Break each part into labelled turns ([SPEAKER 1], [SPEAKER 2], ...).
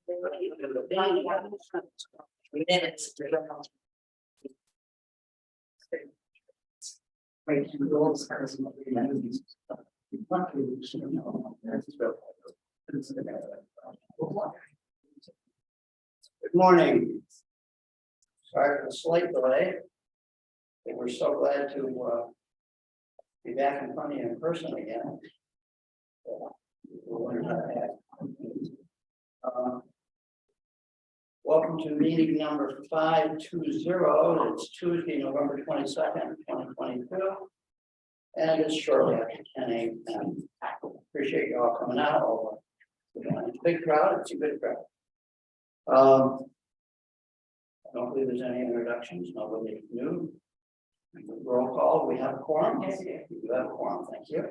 [SPEAKER 1] Minutes.
[SPEAKER 2] Good morning. Sorry for the slight delay. But we're so glad to be back in front of you in person again. Welcome to meeting number 520. It's Tuesday, November 22nd, 2022. And it's shortly after 10 a.m. Appreciate you all coming out. It's a big crowd, it's a good crowd. I don't believe there's any introductions, nobody new. Roll call, we have a quorum. Yes, we do have a quorum, thank you.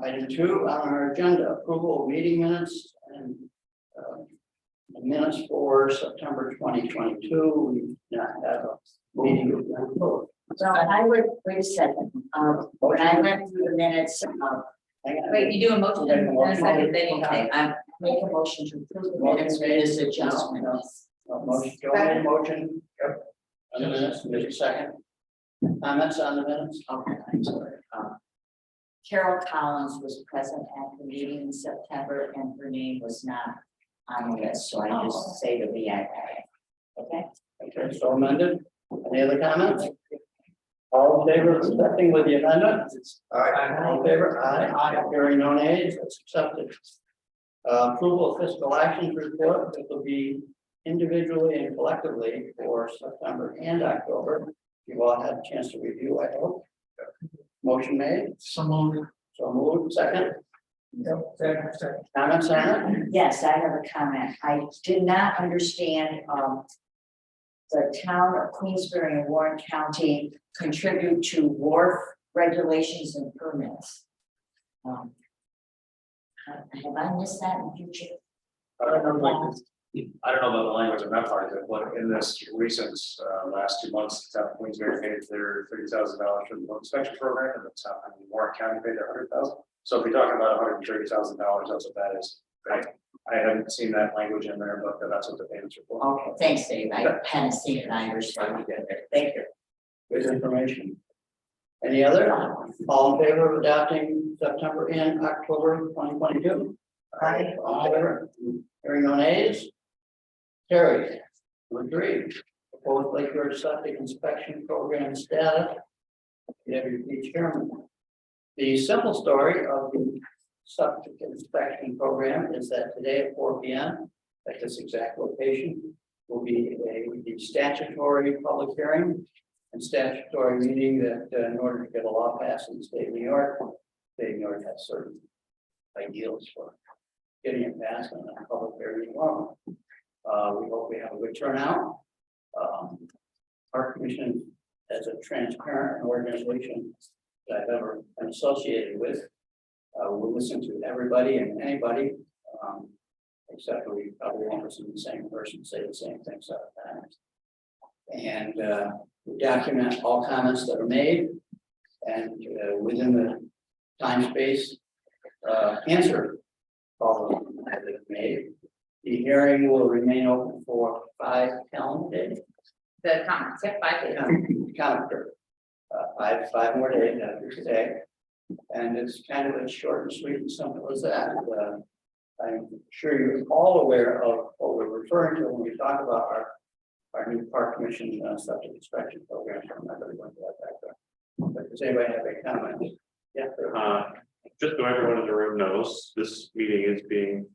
[SPEAKER 2] Item 2 on our agenda, approval of meeting minutes and minutes for September 2022. We do not have a meeting.
[SPEAKER 1] So I would, wait a second, when I went through the minutes,
[SPEAKER 3] Wait, you do a motion and a second, then you say,
[SPEAKER 1] I make a motion to approve the minutes with this adjustment.
[SPEAKER 2] Motion, Joe made a motion. Yep. On the minutes, there's a second. Comments on the minutes?
[SPEAKER 1] Okay, I'm sorry. Carol Collins was present at the meeting in September and her name was not on the list, so I just say to be at that. Okay?
[SPEAKER 2] Okay, so amended. Any other comments? All in favor of accepting with the amendment? All in favor? Aye. Hearing no nays, that's accepted. Approval of fiscal actions report, that will be individually and collectively for September and October. You've all had a chance to review, I hope. Motion made. So moved. Second. Second. Comments on it?
[SPEAKER 1] Yes, I have a comment. I did not understand, the town of Queensbury and Warren County contribute to wharf regulations and permits. Have I missed that in future?
[SPEAKER 4] I don't know about the language of that part of it, but in this recent last 2 months, the town of Queensbury paid their $30,000 for the road inspection program, and the town of Warren County paid their $100,000. So if you're talking about $130,000, that's what that is. Right? I haven't seen that language in there, but that's what the payments are for.
[SPEAKER 1] Okay, thanks, Dave. I hadn't seen it. I understand you did there. Thank you.
[SPEAKER 2] Good information. Any other? All in favor of adopting September and October 2022?
[SPEAKER 1] Aye.
[SPEAKER 2] All in favor? Hearing no nays? Carried. Number 3, proposed Lake George septic inspection program status. Deputy Chairman. The simple story of the septic inspection program is that today at 4 p.m. at this exact location will be the statutory public hearing and statutory meeting that in order to get a law passed in the state of New York, the state of New York has certain ideals for getting it passed on a public hearing tomorrow. We hope we have a good turnout. Our commission, as a transparent organization that I've ever been associated with, we'll listen to everybody and anybody, except we probably won't listen to the same person say the same thing several times. And we document all comments that are made, and within the time space, answer all of them that are made. The hearing will remain open for 5 calendar days.
[SPEAKER 3] the comments, yep, 5 days.
[SPEAKER 2] Calendar, 5 more days after today. And it's kind of as short and sweet and simple as that. I'm sure you're all aware of what we're referring to when we talk about our new park commission septic inspection program. I'm not going to go into that background. But does anybody have any comments? Yeah.
[SPEAKER 5] Just so everyone in the room knows, this meeting is being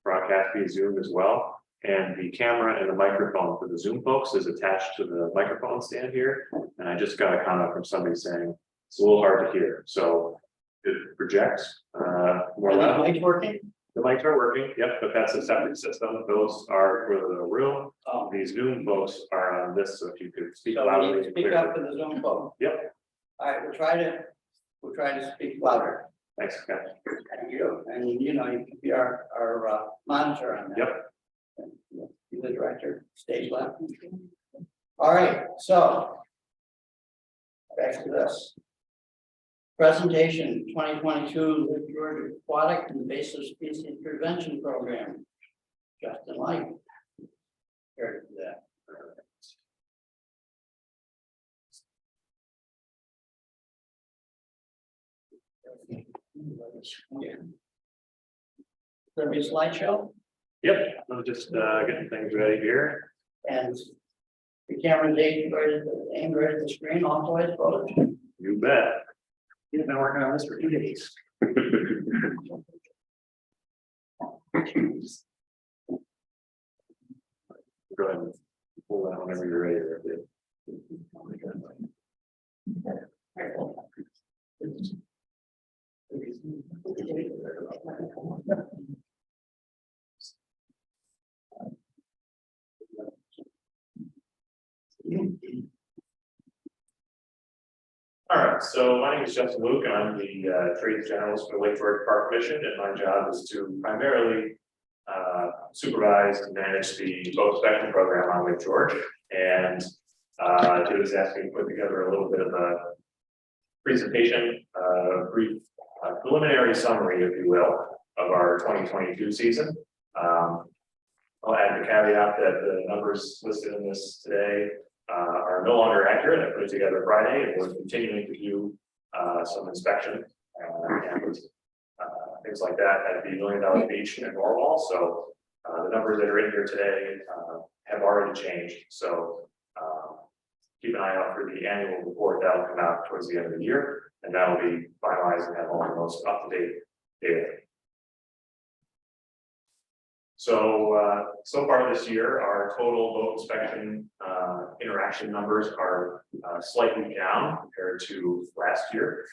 [SPEAKER 5] broadcast via Zoom as well. And the camera and the microphone for the Zoom folks is attached to the microphone stand here. And I just got a comment from somebody saying it's a little hard to hear. So it projects more loud.
[SPEAKER 2] Lights working?
[SPEAKER 5] The mics are working, yep, but that's a separate system. Those are for the room.
[SPEAKER 2] Oh.
[SPEAKER 5] These Zoom folks are on this, so if you could speak
[SPEAKER 2] So
[SPEAKER 5] loudly.
[SPEAKER 2] we need to
[SPEAKER 5] and
[SPEAKER 2] speak
[SPEAKER 5] clearly.
[SPEAKER 2] up to the Zoom phone.
[SPEAKER 5] Yep,
[SPEAKER 2] All right, we'll try to speak louder.
[SPEAKER 5] thanks, guys.
[SPEAKER 2] Thank you. And you know, you can be our monitor on that.
[SPEAKER 5] Yep.
[SPEAKER 2] Be the director, stage left. All right, so back to this. Presentation 2022 Lake George Aquatic Invasive Species Prevention Program. Justin Light. Here to that. There'll be a slideshow
[SPEAKER 5] Yep, I'm just getting things ready here.
[SPEAKER 2] and the camera's aimed right at the screen, authorized photos.
[SPEAKER 5] You bet.
[SPEAKER 4] You've been working on this for 2 days.
[SPEAKER 5] Go ahead and pull that whenever you're ready there, Dave. All right, so my name is Justin Luke, and I'm the trades generalist for the Lake George Park Commission, and my job is to primarily supervise and manage the boat inspection program on Lake George. And David has asked me to put together a little bit of a presentation, brief preliminary summary, if you will, of our 2022 season. I'll add the caveat that the numbers listed in this today are no longer accurate. I put it together Friday, and we're continuing to do some inspection and things like that at the $1 Million Beach in Norwalk. So the numbers that are in here today have already changed. So keep an eye out for the annual report that will come out towards the end of the year, and that will be finalized and have all the most up-to-date data. So, so far this year, our total boat inspection interaction numbers are slightly down compared to last year.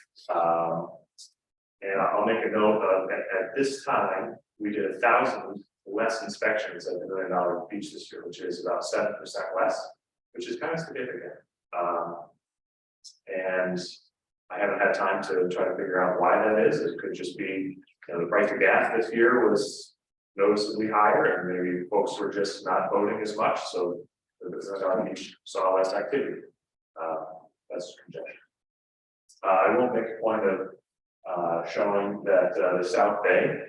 [SPEAKER 5] And I'll make a note of at this time, we did 1,000 less inspections at the $1 Million Beach this year, which is about 7% less, which is kind of significant. And I haven't had time to try to figure out why that is. It could just be, the price of gas this year was noticeably higher, and maybe folks were just not voting as much, so the business on Beach saw less activity. That's conjecture. I won't make a point of showing that the South Bay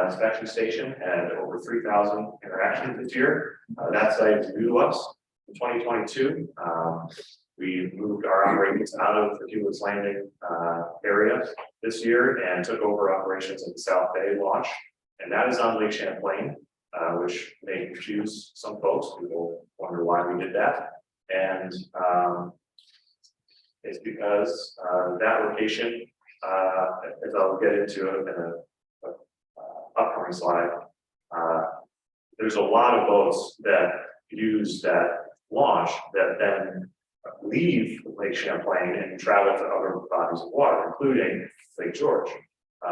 [SPEAKER 5] inspection station had over 3,000 interactions this year. That site is new to us. In 2022, we moved our operations out of the Hewlett's Landing area this year and took over operations at the South Bay launch. And that is on Lake Champlain, which may confuse some folks. People wonder why we did that. And it's because that location, as I'll get into in a upcoming slide, there's a lot of boats that use that launch that then leave Lake Champlain and travel to other bodies of water, including Lake George.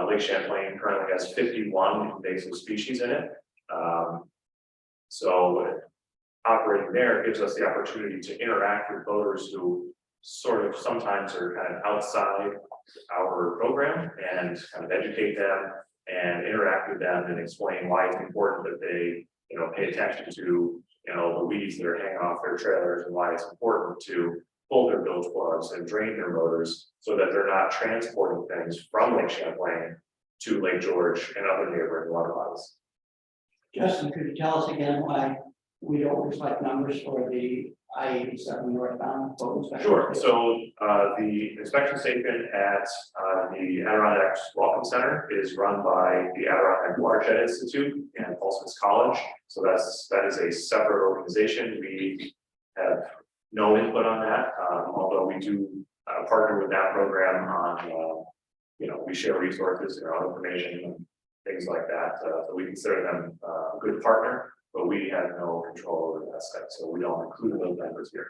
[SPEAKER 5] Lake Champlain currently has 51 invasive species in it. So operating there gives us the opportunity to interact with boaters who sort of sometimes are kind of outside our program and kind of educate them and interact with them and explain why it's important that they, pay attention to, the weeds that are hanging off their trailers, and why it's important to pull their bilge plugs and drain their motors so that they're not transporting things from Lake Champlain to Lake George and other neighboring water bodies.
[SPEAKER 2] Justin, could you tell us again why we don't reflect numbers for the I-87 northbound boat inspection?
[SPEAKER 5] Sure. So the inspection station at the Adirondack Welcome Center is run by the Adirondack Watershed Institute and Paulson's College. So that is a separate organization. We have no input on that, although we do partner with that program on, we share resources and our information and things like that. So we consider them a good partner, but we have no control over that site. So we don't include those members here.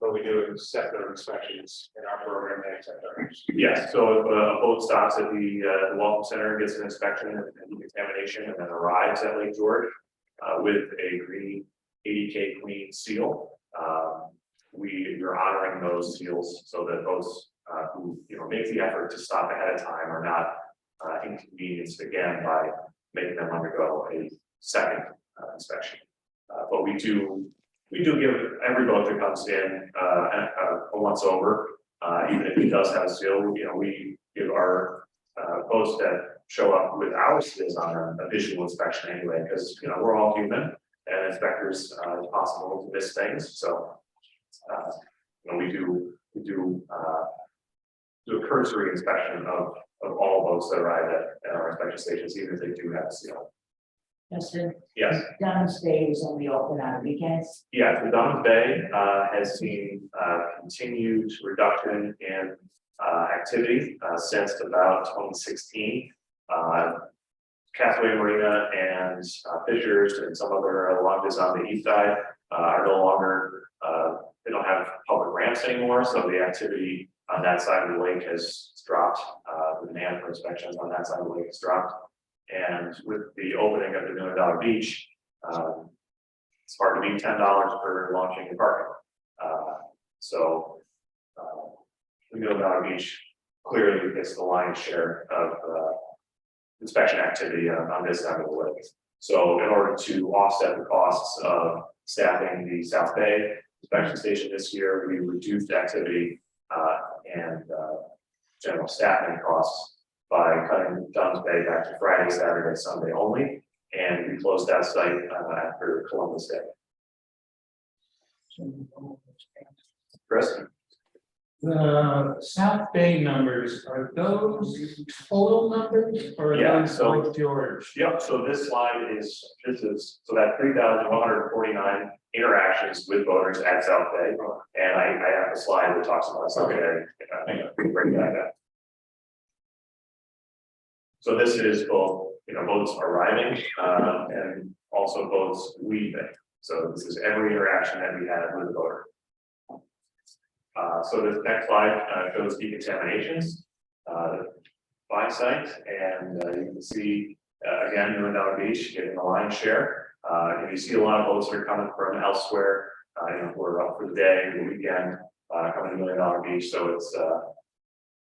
[SPEAKER 4] But we do accept their inspections in our program, they accept ours.
[SPEAKER 5] Yes, so if a boat stops at the Welcome Center, gets an inspection and examination, and then arrives at Lake George with a green 80K clean seal, we're honoring those seals so that those who make the effort to stop ahead of time are not inconvenienced again by making them undergo a second inspection. But we do give every boat that comes in a once over, even if it does have a seal. We give our boats that show up with our skills on a visual inspection anyway, because, you know, we're all human and inspectors, it's possible to miss things, so. You know, we do a cursory inspection of all boats that arrive at our inspection stations, even if they do have a seal.
[SPEAKER 1] Justin,
[SPEAKER 5] Yes.
[SPEAKER 1] Dunn's Bay is only open on weekends.
[SPEAKER 5] Yeah, the Dunn's Bay has seen continued reduction in activity since about 2016. Castaway Marina and Fishers and some other lodges on the east side are no longer, they don't have public ramps anymore, so the activity on that side of the lake has dropped. The demand for inspections on that side of the lake has dropped. And with the opening of the $1 Million Beach, it's hard to beat $10 for launching and parking. So the $1 Million Beach clearly gets the lion's share of inspection activity on this side of the lake. So in order to offset the costs of staffing the South Bay inspection station this year, we reduced activity and general staffing costs by cutting Dunn's Bay back to Friday, Saturday, Sunday only, and we closed that site after Columbus Day. Chris?
[SPEAKER 6] The South Bay numbers, are those total numbers or are
[SPEAKER 5] Yeah,
[SPEAKER 6] those
[SPEAKER 5] so-
[SPEAKER 6] like George?
[SPEAKER 5] Yep, so this slide is, so that 3,149 interactions with voters at South Bay. And I have a slide that talks about South Bay. Break that down. So this is both, you know, votes arriving and also votes leaving. So this is every interaction that we had with the voter. So this next slide shows decontaminations by site, and you can see again, $1 Million Beach getting the lion's share. And you see a lot of votes that are coming from elsewhere. You know, we're up for the day, the weekend, coming to $1 Million Beach, so it's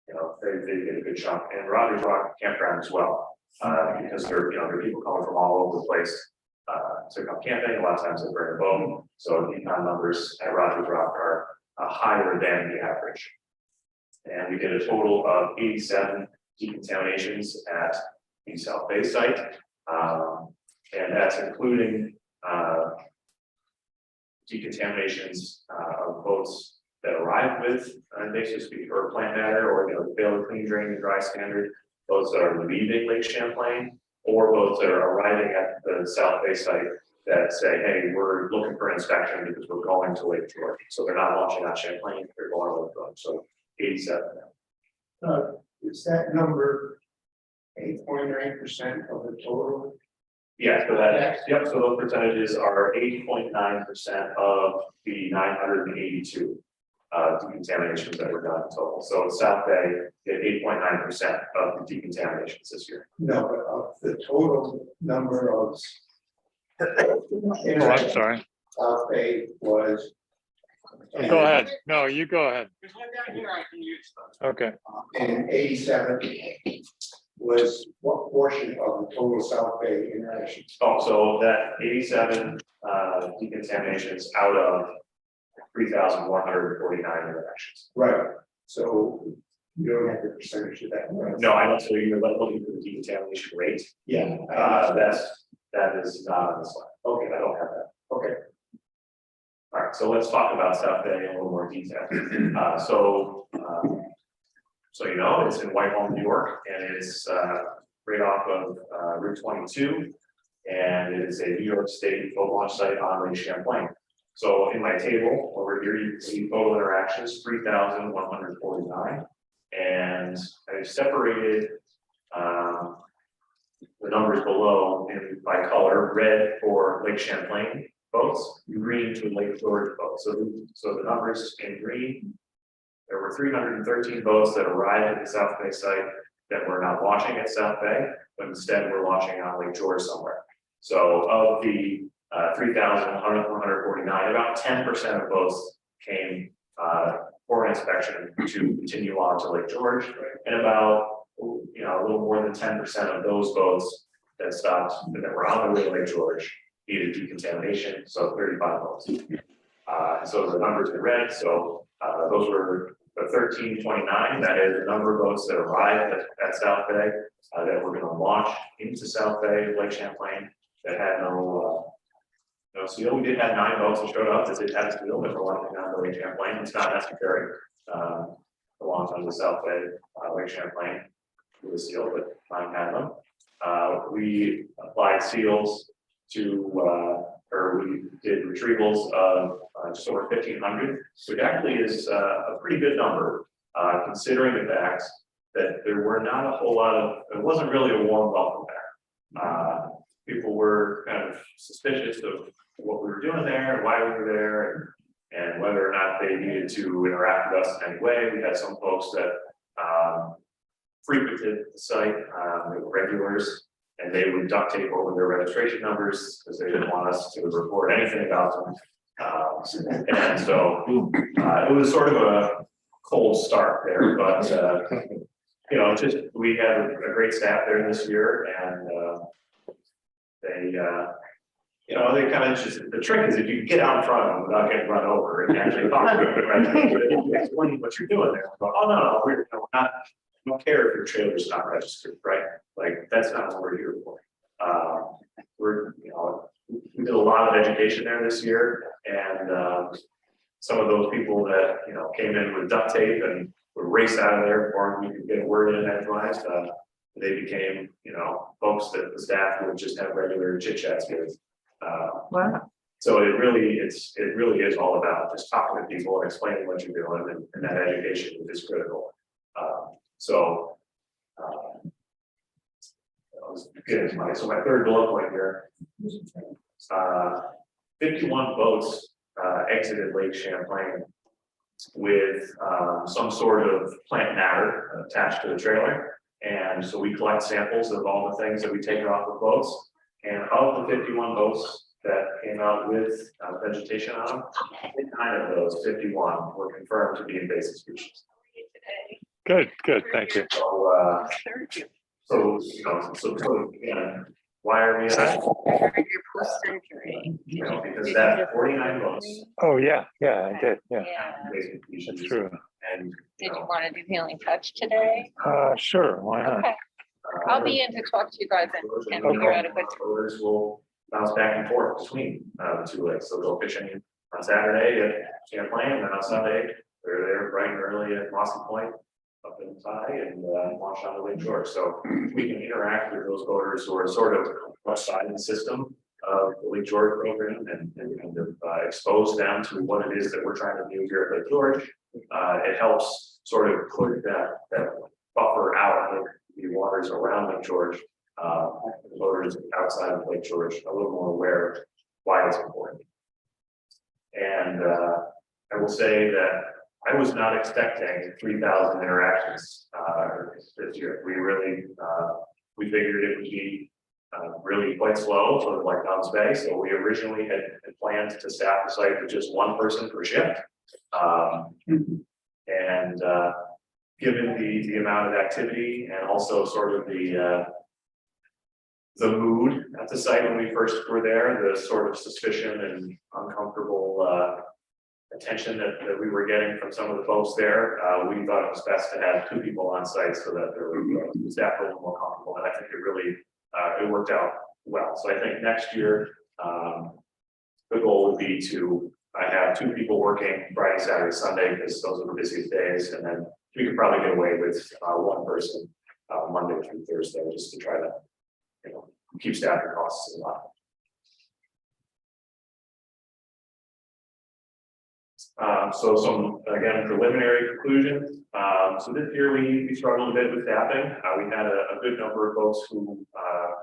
[SPEAKER 5] you know, they get a good chunk, and Rogers Rock Campground as well, because there are people coming from all over the place to come camping. A lot of times they bring a boat, so the econ numbers at Rogers Rock are higher than the average. And we did a total of 87 decontaminations at the South Bay site, and that's including decontaminations of boats that arrive with invasive species or plant matter, or the failed clean drain and dry standard, boats that are leaving Lake Champlain, or boats that are arriving at the South Bay site that say, hey, we're looking for inspection because we're going to Lake George. So they're not launching on Champlain, they're going to Lake George. So 87.
[SPEAKER 6] Is that number 8.9% of the total?
[SPEAKER 5] Yeah, so that, yep, so those percentages are 8.9% of the 982 decontaminations that were done in total. So South Bay did 8.9% of the decontaminations this year.
[SPEAKER 6] No, but of the total number of.
[SPEAKER 7] Oh, I'm sorry.
[SPEAKER 6] South Bay was.
[SPEAKER 7] Go ahead. No, you go ahead. Okay.
[SPEAKER 6] And 87 was what portion of the total South Bay interactions?
[SPEAKER 5] Oh, so that 87 decontaminations out of 3,149 interactions.
[SPEAKER 6] Right, so you don't have the percentage of that, right?
[SPEAKER 5] No, I don't, so you're looking for the decontamination rate.
[SPEAKER 6] Yeah.
[SPEAKER 5] That is not on the slide. Okay, I don't have that.
[SPEAKER 6] Okay.
[SPEAKER 5] All right, so let's talk about South Bay in a little more detail. So you know, it's in Whitehall, New York, and it's right off of Route 22, and it is a New York State boat launch site on Lake Champlain. So in my table over here, you can see total interactions, 3,149, and I've separated the numbers below by color: red for Lake Champlain boats, green to Lake George boats. So the numbers in green, there were 313 boats that arrived at the South Bay site that were not launching at South Bay, but instead were launching on Lake George somewhere. So of the 3,149, about 10% of boats came for inspection to continue on to Lake George, and about a little more than 10% of those boats that stopped that were on the way to Lake George needed decontamination, so 35 boats. So the numbers in red, so Those were the 1329. That is the number of boats that arrived at South Bay that were going to launch into South Bay, Lake Champlain, that had no seal. We did have 9 boats that showed up that did have a seal, but for launching on the Lake Champlain, it's not necessary to launch on the South Bay, Lake Champlain with a seal, but 9 had them. We applied seals to, or we did retrievals of just over 1,500, which actually is a pretty good number, considering the fact that there were not a whole lot of, it wasn't really a warm welcome there. People were kind of suspicious of what we were doing there, and why we were there, and whether or not they needed to interact with us in any way. We had some folks that frequented the site, they were regulars, and they would duct tape over their registration numbers because they didn't want us to report anything about them. And so it was sort of a cold start there, but you know, just we had a great staff there this year, and they you know, they kind of just, the trick is if you get out in front of them without getting run over and actually talk to them, right? Explain what you're doing there. Go, oh no, we're not. We don't care if your trailer's not registered, right? Like that's not what we're here for. We're, you know, we did a lot of education there this year, and some of those people that, you know, came in with duct tape and would race out of there before we could get a word in edgewise, they became, you know, folks that the staff would just have regular chit chats with.
[SPEAKER 1] Wow.
[SPEAKER 5] So it really is all about just talking to people and explaining what you're doing, and that education is critical. So my third bullet point here, 51 boats exited Lake Champlain with some sort of plant matter attached to the trailer. And so we collect samples of all the things that we take off the boats. And of the 51 boats that came out with vegetation on them, 9 of those 51 were confirmed to be invasive species.
[SPEAKER 7] Good, thank you.
[SPEAKER 5] So, you know, so again, why are we at that?
[SPEAKER 3] Your post-surgery.
[SPEAKER 5] You know, because that 49 votes.
[SPEAKER 7] Oh, yeah, I did, yeah,
[SPEAKER 5] Invasive species.
[SPEAKER 7] that's true.
[SPEAKER 5] And,
[SPEAKER 3] Did you want to do healing touch today?
[SPEAKER 7] Sure, why not?
[SPEAKER 3] Okay, I'll be in to talk to you guys and figure out a good.
[SPEAKER 5] Voters will bounce back and forth between the 2 lakes. So they'll fishing on Saturday at Champlain, and then on Sunday, they're there bright and early at Mossy Point, up in Thai, and launch on the Lake George. So we can interact with those voters who are sort of outside the system of the Lake George program, and kind of expose them to what it is that we're trying to do here at Lake George. It helps sort of put that buffer out of the waters around Lake George, the voters outside of Lake George a little more aware of why it's important. And I will say that I was not expecting 3,000 interactions this year. We really, we figured it would be really quite slow, sort of like Don's Bay. So we originally had planned to staff the site with just 1 person per shift. And given the amount of activity and also sort of the mood at the site when we first were there, the sort of suspicion and uncomfortable attention that we were getting from some of the folks there, we thought it was best to have 2 people on site so that the staff were a little more comfortable. And I think it really it worked out well. So I think next year the goal would be to have 2 people working Friday, Saturday, Sunday, because those are the busiest days, and then we could probably get away with 1 person Monday through Thursday, just to try to, you know, keep staffing costs in line. So some, again, preliminary conclusions. So this year we struggled a bit with staffing. We had a good number of folks who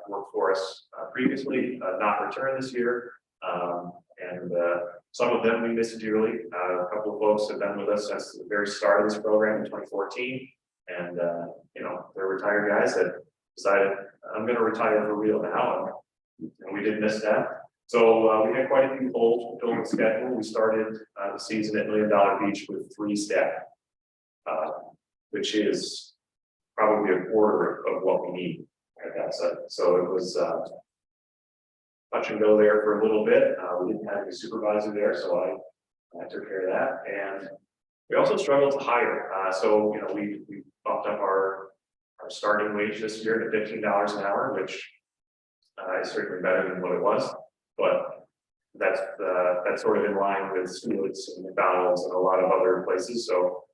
[SPEAKER 5] worked for us previously, not return this year. And some of them we miss dearly. A couple of folks have been with us since the very start of this program in 2014. And, you know, they're retired guys that decided, I'm going to retire for real now. And we did miss that. So we had quite a few holes to fill the schedule. We started the season at $1 Million Beach with 3 staff, which is probably a quarter of what we need at that site. So it was touch and go there for a little bit. We didn't have a supervisor there, so I took care of that. And We also struggled to hire, so, you know, we bumped up our starting wage this year to $15 an hour, which is certainly better than what it was, but that's sort of in line with Stewart's and McDonald's and a lot of other places, so,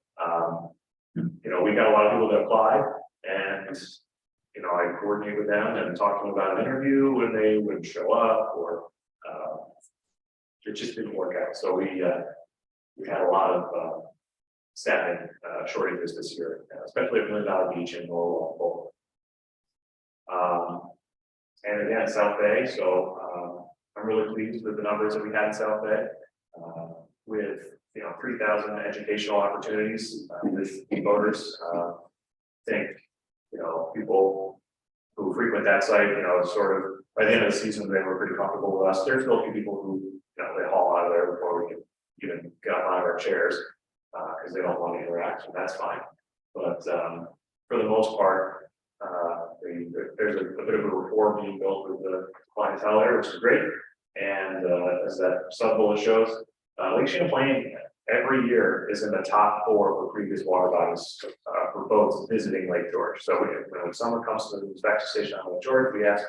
[SPEAKER 5] you know, we got a lot of people that applied, and, you know, I coordinate with them and talk to them about an interview when they would show up, or, it just didn't work out, so we had a lot of, staffing shortages this year, especially at Million Beach and Norwalk. And again, South Bay, so I'm really pleased with the numbers that we had in South Bay. With, you know, 3,000 educational opportunities with voters. Think, you know, people who frequent that site, you know, sort of by the end of the season, they were pretty comfortable with us. There's still a few people who, you know, they haul out of there before we can even get up out of our chairs. Because they don't want to interact, and that's fine. But for the most part, there's a bit of a rapport being built with the clientele there, which is great. And as that sub bullet shows, Lake Champlain every year is in the top 4 for previous water bodies for boats visiting Lake George. So when someone comes to the inspection station on Lake George, we ask,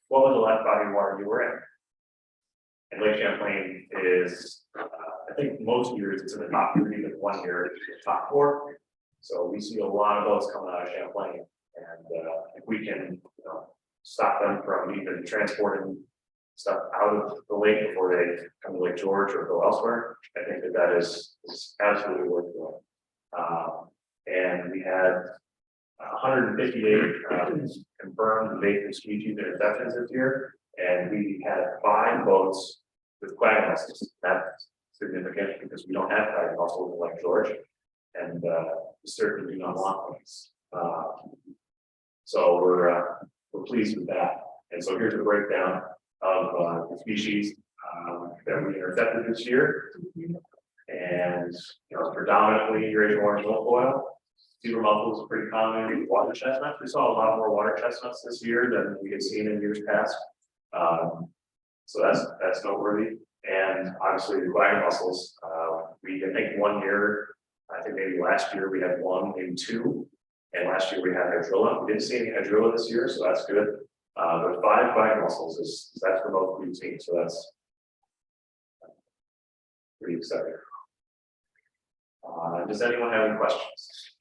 [SPEAKER 5] what was the last body of water you were in? And Lake Champlain is, I think most years it's in the top 3, but one year it's in the top 4. So we see a lot of boats coming out of Champlain, and if we can, you know, stop them from even transporting stuff out of the lake before they come to Lake George or go elsewhere, I think that is absolutely worth doing. And we had 158 confirmed invasive species interceptions this year, and we had 5 boats with quagga mussels. That's significant because we don't have quagga mussels in Lake George, and we certainly do not want these. So we're pleased with that. And so here's a breakdown of the species that we intercepted this year, and you know, predominantly Eurasian orange milfoil. Zebra mussels is pretty common. Water chestnuts. We saw a lot more water chestnuts this year than we had seen in years past. So that's noteworthy. And obviously the quagga mussels, we I think one year, I think maybe last year we had 1, maybe 2, and last year we had hydrilla. We didn't see any hydrilla this year, so that's good. But 5 quagga mussels that's the most we've seen, so that's pretty exciting. Does anyone have any questions?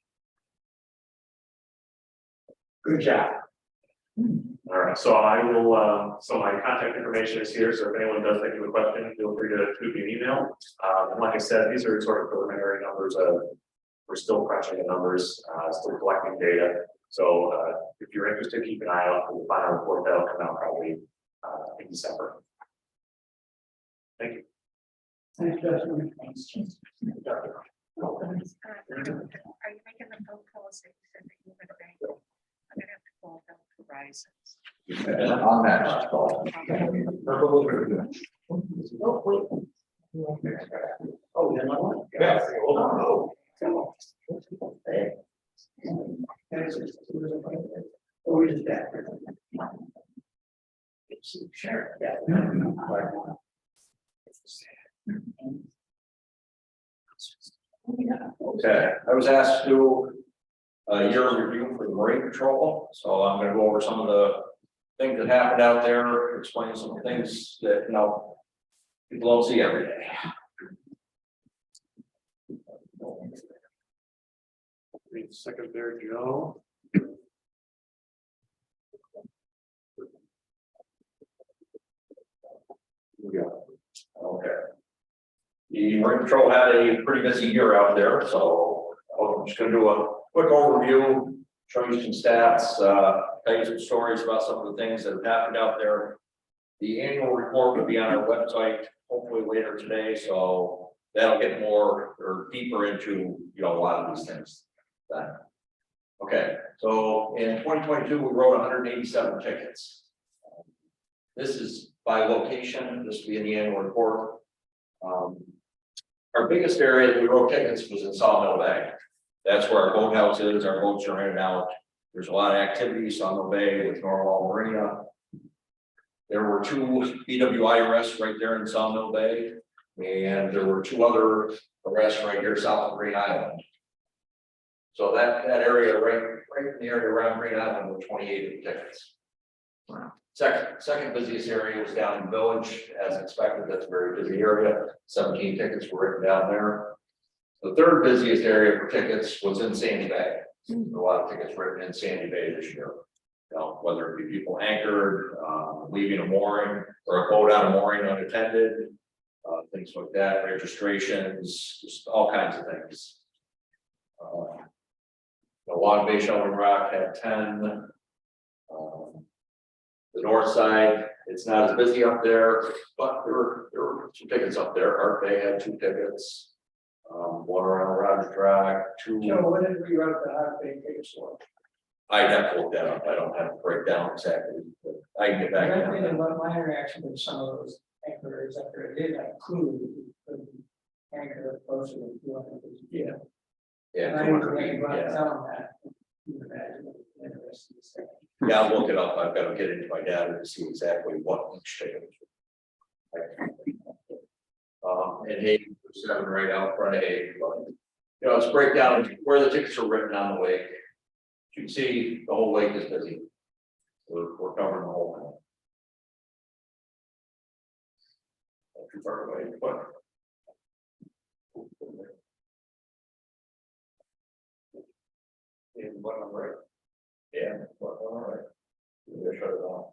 [SPEAKER 5] Good job. All right, so I will, so my contact information is here, so if anyone does think of a question, feel free to shoot me an email. And like I said, these are sort of preliminary numbers. We're still crunching the numbers, still collecting data. So if you're interested, keep an eye out for the final report that'll come out probably in December. Thank you.
[SPEAKER 2] Thanks, Justin.
[SPEAKER 1] Thanks, Jason.
[SPEAKER 3] Are you making the phone calls that you said that you were gonna make? I'm gonna have to call them to Verizon.
[SPEAKER 2] On that call.
[SPEAKER 1] Oh, wait.
[SPEAKER 2] Oh, yeah, no.
[SPEAKER 5] Yeah.
[SPEAKER 2] Oh. Oh, we just that. Sure. Yeah.
[SPEAKER 8] Okay, I was asked to do a year review for the Marine Patrol, so I'm gonna go over some of the things that happened out there, explain some things that, you know, people don't see every day.
[SPEAKER 5] Wait a second there, Joe.
[SPEAKER 8] Yeah. Okay. The Marine Patrol had a pretty busy year out there, so I'm just gonna do a quick overview, show you some stats, tell you some stories about some of the things that have happened out there. The annual report will be on our website hopefully later today, so that'll get more or deeper into, you know, a lot of these things. Okay, so in 2022, we wrote 187 tickets. This is by location. This will be in the annual report. Our biggest area that we wrote tickets was in Sawmill Bay. That's where our boathouse is. Our boats are in and out. There's a lot of activity, Sawmill Bay with Norwalk Marina. There were 2 BWI arrests right there in Sawmill Bay, and there were 2 other arrest right here south of Green Island. So that area, right in the area around Green Island, were 28 tickets.
[SPEAKER 1] Wow.
[SPEAKER 8] Second busiest area was down in Village, as expected, that's a very busy area, 17 tickets were written down there. The third busiest area for tickets was in Sandy Bay. A lot of tickets written in Sandy Bay this year. You know, whether it be people anchored, leaving a mooring, or a boat out of mooring unattended, things like that, registrations, just all kinds of things. The Long Bay Shelving Rock had 10. The north side, it's not as busy up there, but there were some tickets up there. Art Bay had 2 tickets. One around Rogers Drive, 2.
[SPEAKER 6] Joe, what did we write the hot pay tickets for?
[SPEAKER 8] I'd have to look that up. I don't have to break down exactly, but I can get back.
[SPEAKER 6] I
[SPEAKER 8] to
[SPEAKER 6] think
[SPEAKER 8] that.
[SPEAKER 6] about my interaction with some of those anchors up there, did include the anchor closer to 200.
[SPEAKER 8] Yeah.
[SPEAKER 6] And
[SPEAKER 8] Yeah,
[SPEAKER 6] I
[SPEAKER 8] 200
[SPEAKER 6] was
[SPEAKER 8] feet,
[SPEAKER 6] about
[SPEAKER 8] yeah.
[SPEAKER 6] telling that. You can imagine what the interesting thing.
[SPEAKER 8] Yeah, I'll look it up. I've got to get into my data to see exactly what each ticket was. And Hague was 7 right out front of Hague, but you know, let's break down where the tickets are written on the lake. You can see the whole lake is busy. We're covering the whole thing. Not too far away, but. In bottom right. Yeah, bottom right. Maybe I shut it off.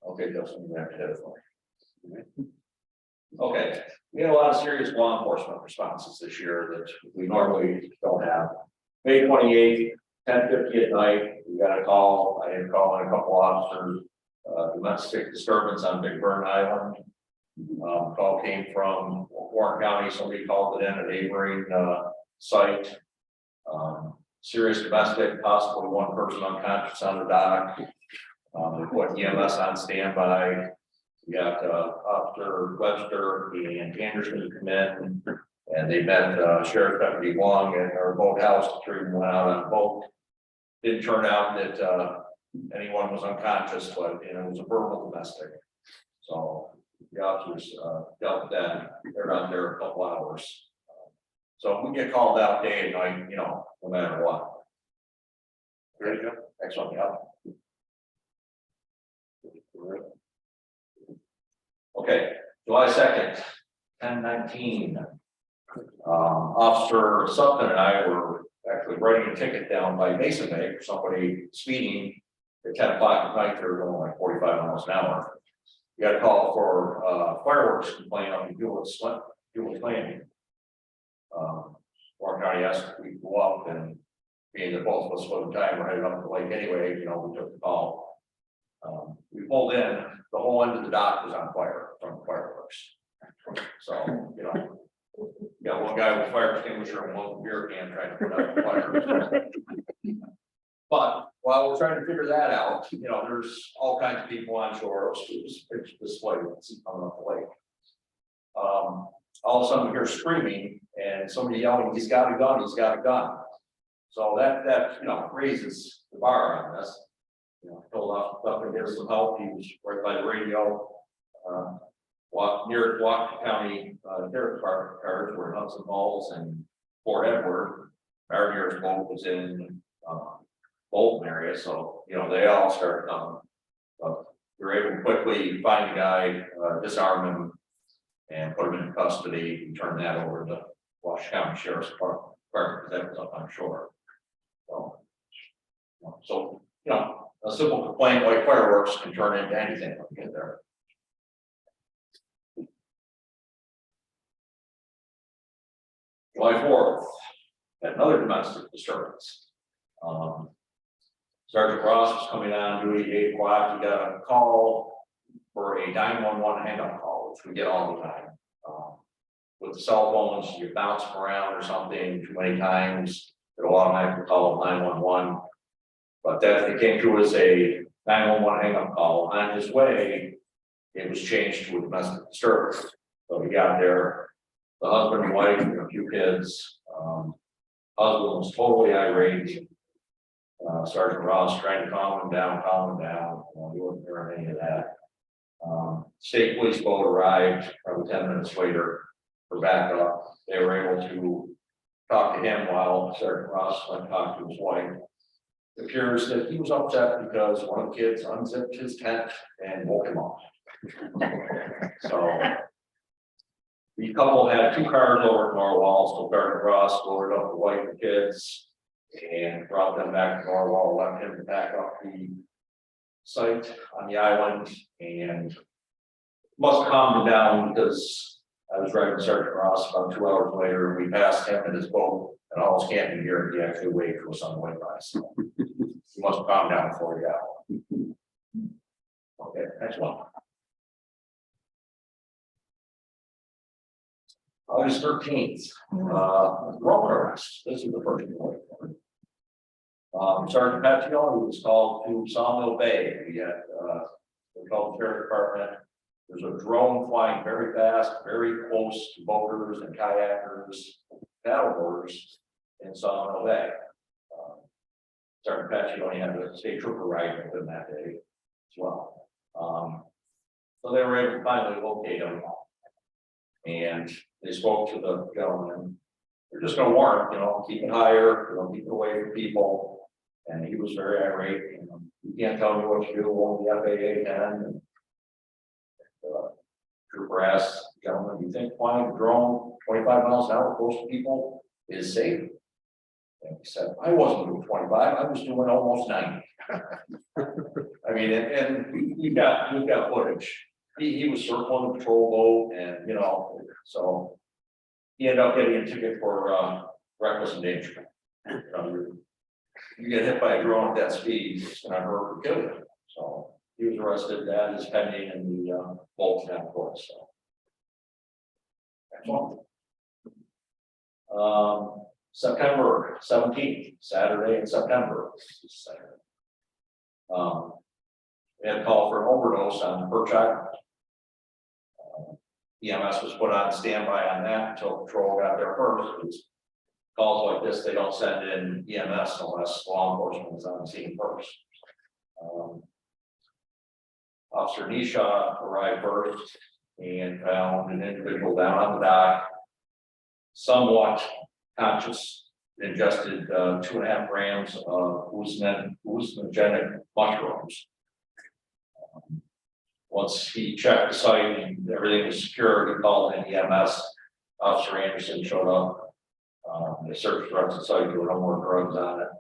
[SPEAKER 8] Okay, Justin, you have to hit it for me. Okay, we had a lot of serious law enforcement responses this year that we normally don't have. May 28th, 10:50 at night, we got a call. I had a call on a couple officers, domestic disturbance on Big Burn Island. Call came from Warren County. Somebody called it in a neighboring site. Serious domestic, possibly one person unconscious on the dock. They put EMS on standby. We got Officer Webster and Anderson come in, and they met Sheriff Deputy Wong at our boathouse. The 3 of them went out on a boat. Didn't turn out that anyone was unconscious, but you know, it was a verbal domestic. So the officers dealt with that. They're out there a couple hours. So we get called out day and night, you know, no matter what.
[SPEAKER 5] There you go.
[SPEAKER 8] Excellent, yeah. Okay, July 2nd, 10:19. Officer Sutton and I were actually writing a ticket down by Mason Bay for somebody speeding at 10 o'clock at night. They were going like 45 miles an hour. We got a call for fireworks complaint on the Hewlett's Landing. Warren County asked if we go up, and being that both of us for the time were headed up the lake anyway, you know, we took the call. We pulled in, the whole end of the dock was on fire from the fireworks. So, you know, got one guy with a fire extinguisher and one beer can trying to put out the fire. But while we're trying to figure that out, you know, there's all kinds of people on shore, it's display coming up the lake. All of a sudden we hear screaming and somebody yelling, "He's got a gun, he's got a gun." So that you know, raises the bar on this. You know, told up and get some help. He was right by the radio. Near Washington County Sheriff's Department cars were Hudson Falls and Fort Edward. Our nearest boat was in Bolton area, so you know they all started coming. But we were able to quickly find the guy, disarm him, and put him in custody and turn that over to Washington County Sheriff's Department because that was up on shore. So you know, a simple complaint like fireworks can turn into anything when we get there. July 4th, another domestic disturbance. Sergeant Ross was coming on duty at 8 o'clock. He got a call for a 911 hang-up call, which we get all the time. With the cell phones, you bounce them around or something too many times, it'll automatically call 911. But that it came through as a 911 hang-up call. On his way, it was changed to a domestic disturbance. So he got there, the husband and wife and a few kids. Husband was totally irate. Sergeant Ross trying to calm him down. He wasn't hearing any of that. State police boat arrived probably 10 minutes later for backup. They were able to talk to him while Sergeant Ross went to talk to his wife. It appears that he was upset because one of the kids unzipped his tent and woke him up. So the couple had 2 cars over at Norwalk, so Sergeant Ross loaded up the wife and kids and brought them back to Norwalk, left him to back up the site on the island, and must calm him down because I was driving Sergeant Ross about 2 hours later, and we passed him in his boat and all his camping gear, and he actually waved to us on the way by, so you must calm down before you go. Okay, next one. August 13th, road arrest. This is the first one. Sergeant Pacioli was called to Sawmill Bay. We had, we called the sheriff department. There's a drone flying very fast, very close to boaters and kayakers, paddleboarders in Sawmill Bay. Sergeant Pacioli had a state trooper riding with him that day as well. So they were able to finally locate him. And they spoke to the gentleman. They're just gonna warn him, you know, keep it higher, keep it away from people. And he was very irate, you can't tell me what to do, only the FAA can. And trooper asked the gentleman, do you think flying a drone 25 miles an hour close to people is safe? And he said, I wasn't doing 25, I was doing almost 90. I mean, and we've got footage. He was circling the patrol boat, and so he ended up getting a ticket for reckless endangerment. You get hit by a drone at that speed, it's gonna hurt or kill you. So he was arrested. That is pending in the Bolton County court. So next one. September 17th, Saturday in September. We had a call for an overdose on Perch Island. EMS was put on standby on that until patrol got there first. Calls like this, they don't send in EMS unless law enforcement is on the scene first. Officer Nisha arrived first and found an individual down on the dock, somewhat conscious, ingested 2.5 grams of hallucinogenic mushrooms. Once he checked the site and everything was secure, he called in EMS. Officer Anderson showed up. They searched the rest of the site, there were no more drugs on it.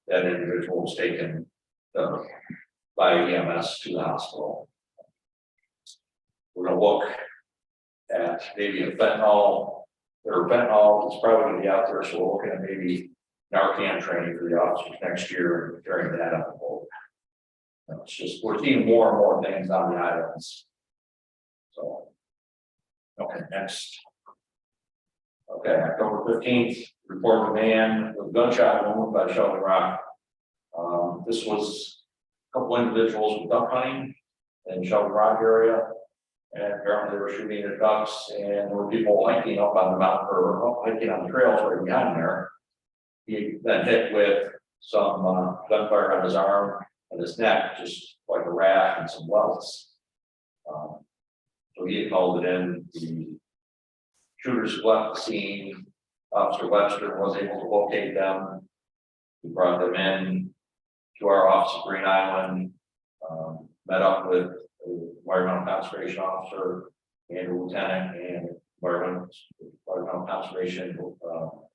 [SPEAKER 8] That individual was taken by EMS to the hospital. We're gonna look at maybe a fentanyl. Fentanyl is probably gonna be out there, so we're looking at maybe Narcan training for the officers next year and carrying that up the boat. It's just, we're seeing more and more things on the islands. So, okay, next. Okay, October 15th, report of a man with a gunshot wound by Sheldon Rock. This was a couple individuals with duck hunting in Sheldon Rock area. And apparently they were shooting at ducks, and there were people hiking up on the mountain or hiking on the trails right behind there. He then hit with some gunfire on his arm and his neck, just like a rash and some welts. So he had called it in. The shooters left the scene. Officer Webster was able to locate them. He brought them in to our office at Green Island, met up with the environmental conservation officer and a lieutenant and environmental conservation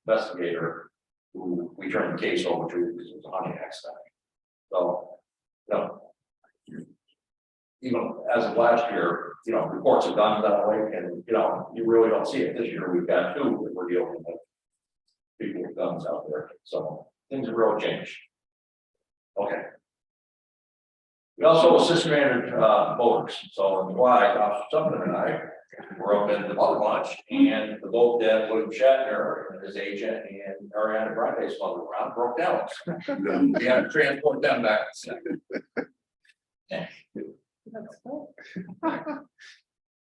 [SPEAKER 8] investigator, who we turned the case over to because it was a hunting accident. So, even as of last year, reports of guns on the lake, and you really don't see it this year. We've got 2 that we're dealing with people with guns out there, so things have really changed. Okay. We also assist managed boaters. So in July, Officer Sumner and I were up in the Mother Bunch, and the boat that William Shatner and his agent and Ariana Grande smuggled around broke down. We had to transport them back.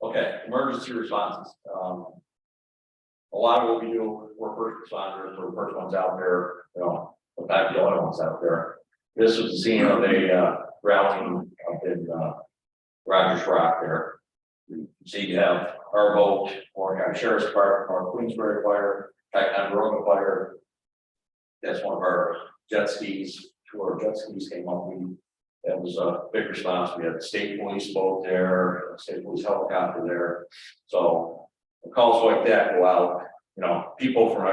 [SPEAKER 8] Okay, emergency responses. A lot of what we do, we're first responders, we're the first ones out there, in fact, the only ones out there. This was the scene of a rally up in Rogers Rock there. So you have our boat, Warren County Sheriff's Department, our Queensbury Fire, Ticonderoga Fire. That's one of our jet skis. 2 of our jet skis came up. That was a big response. We had the state police boat there, state police helicopter there. So the calls like that go out. People from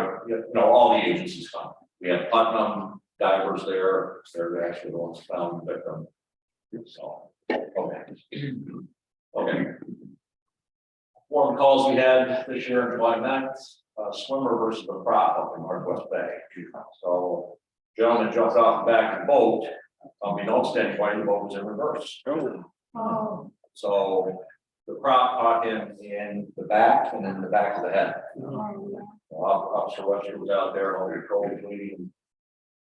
[SPEAKER 8] all the agencies come. We had Putnam divers there. They're actually the ones who found the victim. So okay. One of the calls we had this year on July 9th, a swimmer versus a prop up in Northwest Bay. So gentleman jumped off the back of the boat. Unbeknownst to anybody, the boat was in reverse.
[SPEAKER 1] Oh.
[SPEAKER 8] So the prop caught him in the back and then the back of the head. Officer Webster was out there, all control bleeding.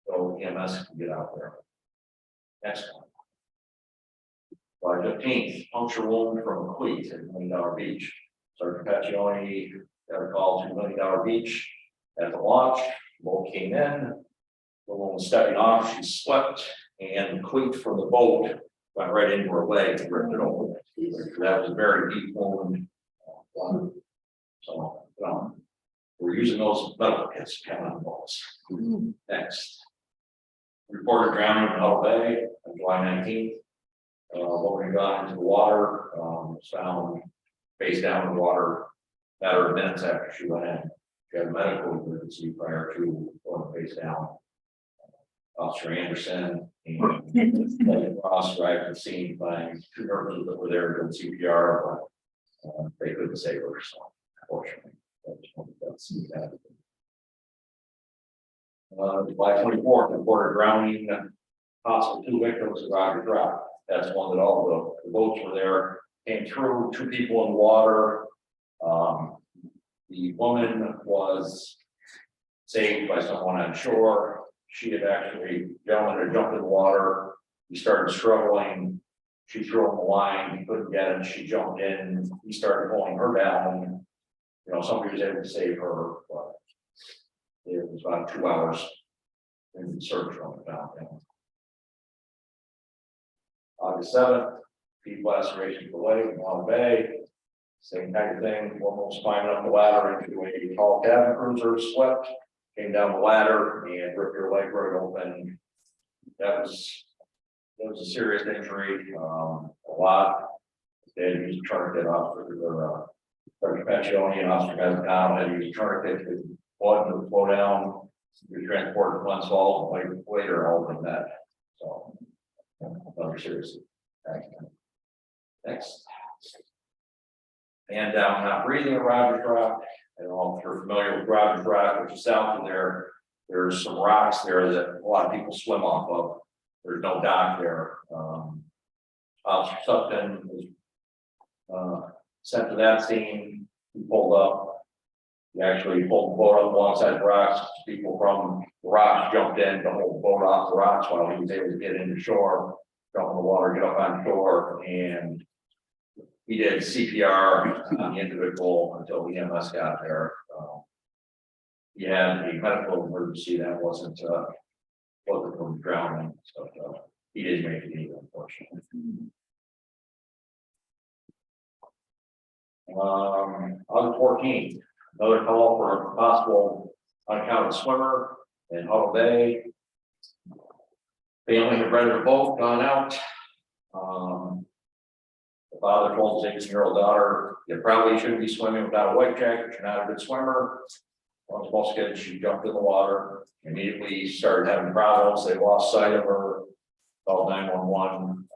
[SPEAKER 8] So EMS can get out there. Next one. July 15th, puncture wound from a cleat at $1 Million Beach. Sergeant Paccioni got a call to $1 Million Beach at the launch. Boat came in. The woman was stepping off. She slipped, and the cleat from the boat went right into her leg and ripped it open. That was a very deep wound. So, we're using those medical kits to count on boats. Next. Reported drowning in Huddle Bay on July 19th. Loading got into the water, was found face down in the water, matter of minutes after she went in. She had a medical emergency prior to going face down. Officer Anderson and Ross arrived at the scene, finding 2 nurses that were there doing CPR, but they couldn't save her, so unfortunately. July 24th, reported drowning, possible 2 victims at Rogers Rock. That's one that all the boats were there, came through, 2 people in the water. The woman was saved by someone on shore. She had gentleman had jumped in the water. He started struggling. She threw him the line. He couldn't get him. She jumped in. He started pulling her down. Somebody was able to save her, but it was about 2 hours in the search on the down. August 7th, feet laceration to the leg in Long Bay. Same kind of thing. Woman was climbing up the ladder into a tall cabin cruiser, slipped, came down the ladder and ripped her leg right open. That was a serious injury. A lot. They had to use a tourniquet. Sergeant Paccioni and Officer Gazzano had to use a tourniquet to blood to flow down. We transported to Glens Falls and later all than that. So another serious accident. Next. And down not breathing at Rogers Rock. I don't know if you're familiar with Rogers Rock, which is south of there. There's some rocks there that a lot of people swim off of. There's no dock there. Officer Sutton was sent to that scene. He pulled up. He actually pulled the boat up alongside the rocks. People from the rocks jumped in to hold the boat off the rocks while he was able to get into shore, jump in the water, get up on shore, and he did CPR on the individual until the EMS got there. He had a medical emergency that wasn't from drowning, so he didn't make it either, unfortunately. August 14th, another call for a possible unaccounted swimmer in Huddle Bay. Family had rented a boat, gone out. The father told his 18-year-old daughter, "You probably shouldn't be swimming without a life jacket. You're not a good swimmer." Once most kids, she jumped in the water. Immediately started having problems. They lost sight of her. Called 911.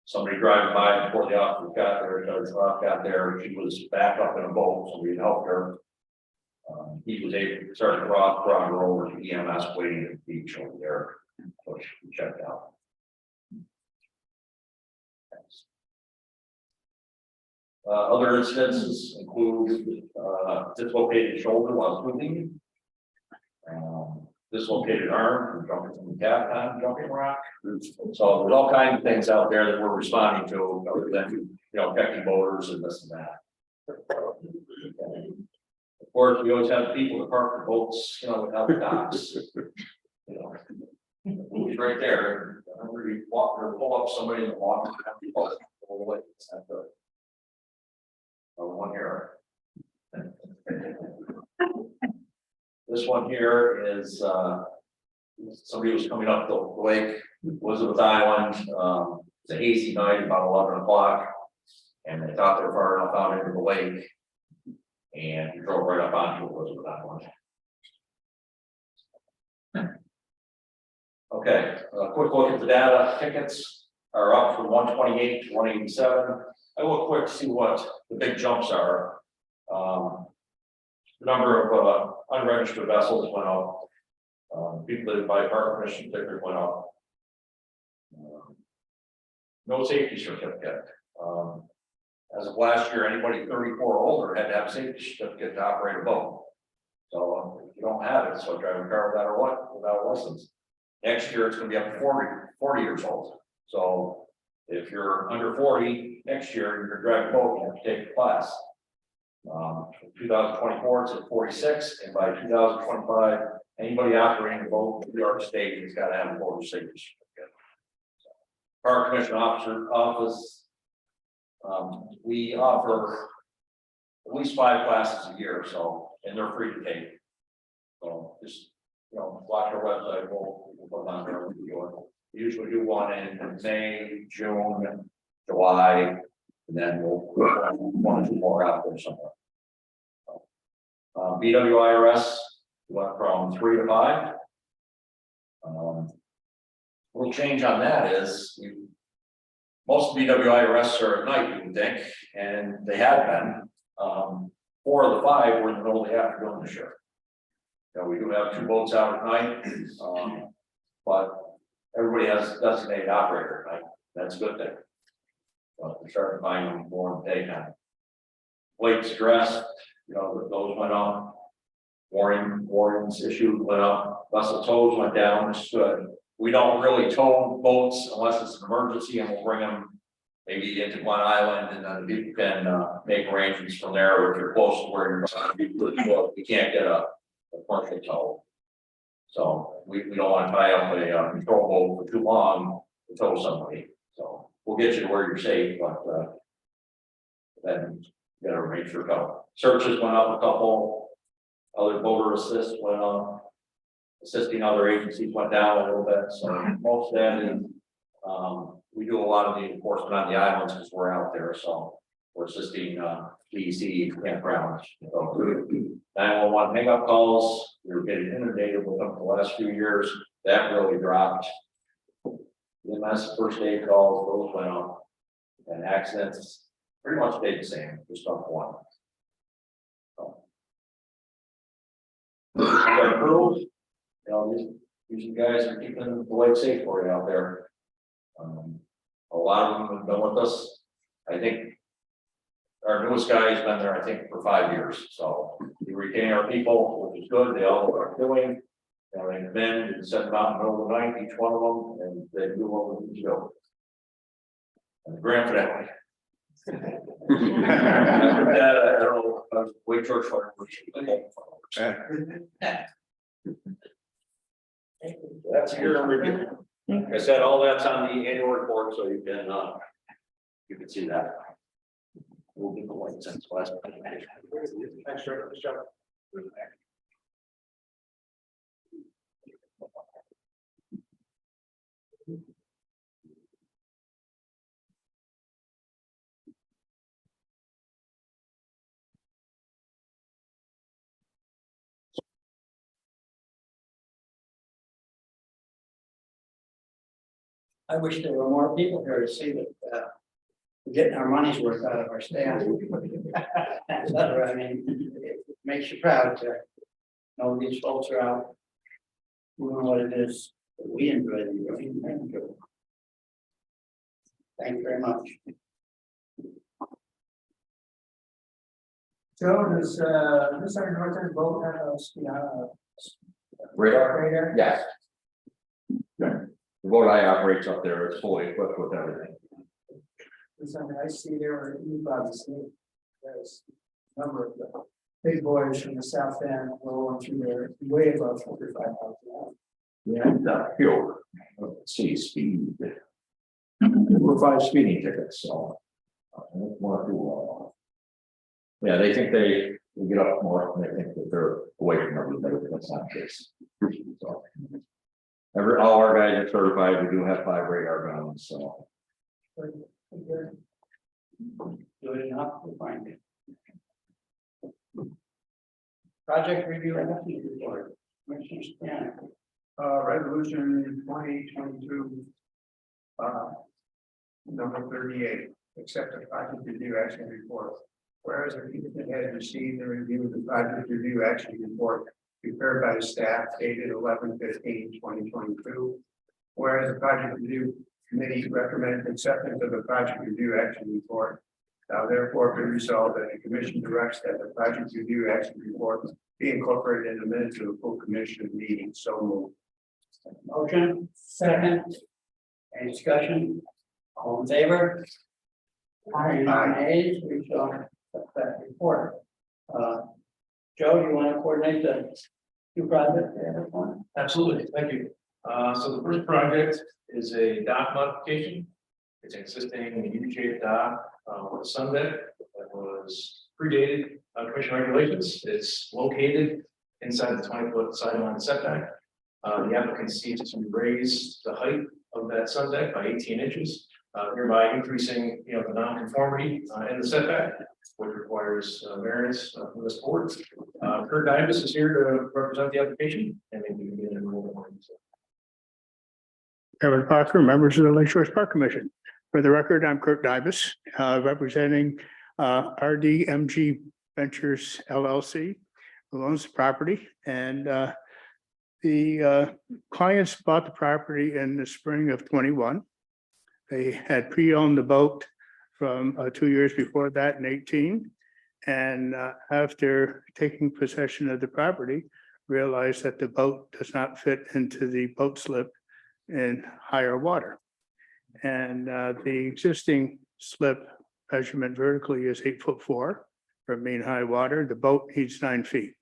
[SPEAKER 8] Somebody driving by before the officer got there, Sergeant Rock got there. She was back up in a boat, so we helped her. He was able to Sergeant Rock brought her over to EMS waiting at the beach over there, which we checked out. Other incidences include dislocated shoulder while swimming, dislocated arm from jumping from the cap jumping rock. So there's all kinds of things out there that we're responding to, other than checking motors and this and that. Of course, we always have people that park their boats, without the docks. Who's right there. Whenever you walk or pull up somebody in the water, Oh, wait, it's not good. Oh, one here. This one here is, somebody was coming up the lake, Elizabeth Island, it's a hazy night, about 11 o'clock. And they thought they were far enough out into the lake. And drove right up onto Elizabeth Island. Okay, a quick look at the data. Tickets are up from 128 to 187. I will quick see what the big jumps are. The number of unregistered vessels went up. People that buy park permission tickets went up. No safety certificate. As of last year, anybody 34 or older had to have a safety certificate to operate a boat. So if you don't have it, so drive a car without a license. Next year, it's going to be up to 40 years old. So if you're under 40 next year, you're driving a boat, you have to take the class. 2024, it's at 46, and by 2025, anybody operating a boat in New York State has got to have a boat safety certificate. Park Commission office. We offer at least 5 classes a year, so, and they're free to take. So just, watch our website, we'll put them on there. We usually do one in May, June, July, and then we'll put 1 or 2 more out there somewhere. BWIRS went from 3 to 5. Little change on that is most BWIRS are at night, you would think, and they have been. 4 of the 5 were in the middle of the afternoon this year. We do have 2 boats out at night, but everybody has a designated operator at night. That's a good thing. We're starting to find them more in the daytime. Lakes dressed, those went up. Warnings issued went up. Vessel tows went down, which is good. We don't really tow boats unless it's an emergency, and we'll bring them maybe into Glen Island, and then people can make arrangements from there. If you're close to where you're going to be, we can't get a commercial tow. So we don't want to tie up a control boat for too long to tow somebody. So we'll get you to where you're safe, but then you got to arrange for a couple. Searches went up a couple. Other voter assist went up. Assisting other agencies went down a little bit. So most of that is we do a lot of the enforcement on the islands because we're out there. So we're assisting DEC campgrounds. So 911 hang-up calls. We were getting inundated with them the last few years. That really dropped. EMS first aid calls, those went up. And accidents pretty much stayed the same, just up 1. Our crews, these guys are keeping the lake safe for you out there. A lot of them have been with us. I think our newest guy has been there, I think, for 5 years. So we retain our people, which is good. They all know what they're doing. They come in and set them out in the middle of the night, each one of them, and they do what we need to do. And the grand finale. After that, I don't know, wait church for That's your review. Like I said, all that's on the annual report, so you can see that. We'll get the white since last.
[SPEAKER 6] Thanks, sir. Good job.
[SPEAKER 2] I wish there were more people here to see that we're getting our money's worth out of our staff. I mean, it makes you proud to know these folks are out doing what it is that we enjoy doing. Thank you very much.
[SPEAKER 6] Joe, does this our northern boat have a
[SPEAKER 8] Radar? Yes. The boat I operate up there is fully equipped with everything.
[SPEAKER 6] I see there are there's a number of the big boys from the south end rolling through there way above 45,000.
[SPEAKER 8] Yeah, fuel, sea speed. for 5 speeding tickets, so. More people. Yeah, they think they get up more, and they think that they're away from everybody, but that's not the case. So, all our guys are certified, we do have 5 radar guns, so.
[SPEAKER 2] Good enough, we'll find it. Project review and update report. Commissioner Stan.
[SPEAKER 6] Resolution 2022. Number 38, accept the project review action report. Whereas the commission has received and reviewed the project review action report prepared by the staff dated 11/15/2022. Whereas the project review committee recommends acceptance of the project review action report. Now therefore be resolved that the commission directs that the project review action report be incorporated in the minutes of the full commission meeting. So moved.
[SPEAKER 2] Motion, second. Any discussion? All in favor? Any nays? We shall accept that report. Joe, do you want to coordinate the two projects?
[SPEAKER 4] Absolutely, thank you. So the first project is a dock modification. It's an existing U-shaped dock with a sun deck that was predated commission regulations. It's located inside the 20-foot sideline setback. The applicant seeks to raise the height of that sun deck by 18 inches, thereby increasing, the non-conformity in the setback, which requires variance from this board. Kurt Davis is here to represent the application, and maybe we can get in a little more.
[SPEAKER 9] Kevin Parker, members of the Lake Shores Park Commission. For the record, I'm Kurt Davis, representing RDMG Ventures LLC, who owns the property. And the clients bought the property in the spring of 21. They had pre-owned the boat from 2 years before that in 18. And after taking possession of the property, realized that the boat does not fit into the boat slip in higher water. And the existing slip measurement vertically is 8'4" for mean high water. The boat needs 9 feet.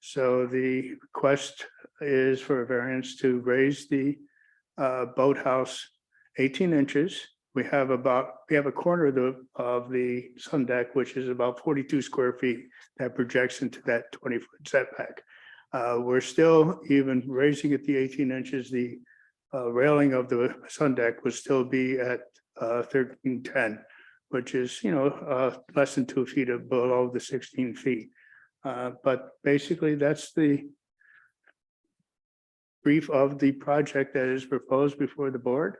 [SPEAKER 9] So the request is for a variance to raise the boathouse 18 inches. We have a corner of the sun deck, which is about 42 square feet that projects into that 20-foot setback. We're still even raising it the 18 inches. The railing of the sun deck would still be at 1310, which is, less than 2 feet below the 16 feet. But basically, that's the brief of the project that is proposed before the board.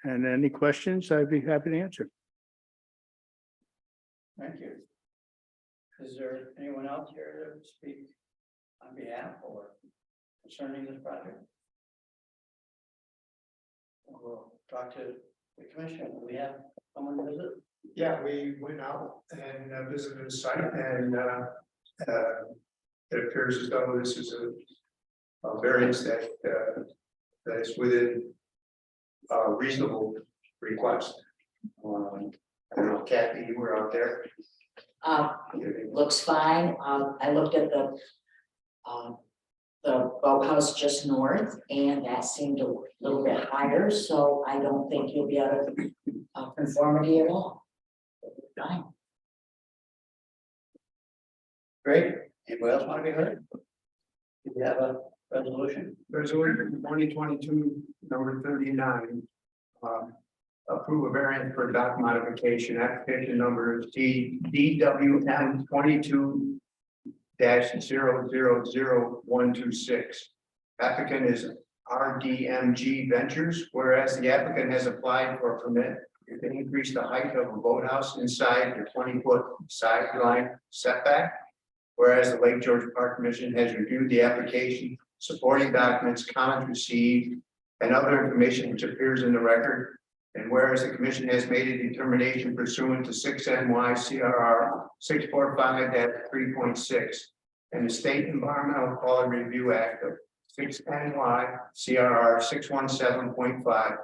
[SPEAKER 9] And any questions, I'd be happy to answer.
[SPEAKER 2] Thank you. Is there anyone else here to speak on behalf or concerning this project? We'll talk to the commission. We have someone visit.
[SPEAKER 6] Yeah, we went out and visited the site, and it appears as though this is a variance that is within a reasonable request. I don't know, Kathy, you were out there.
[SPEAKER 1] Looks fine. I looked at the boathouse just north, and that seemed a little bit higher, so I don't think you'll be out of conformity at all. Fine.
[SPEAKER 2] Great. Anybody else want to be heard? Do we have a resolution?
[SPEAKER 6] Resolution 2022 number 39. Approve a variance for dock modification. Application number is DWM 22-000126. Applicant is RDMG Ventures, whereas the applicant has applied for a permit to increase the height of a boathouse inside the 20-foot sideline setback. Whereas the Lake George Park Commission has reviewed the application, supporting documents, comments received, and other information which appears in the record. And whereas the commission has made a determination pursuant to 6 NYCRR 645-3.6 and the State Environmental Quality Review Act of 6 NYCRR 617.5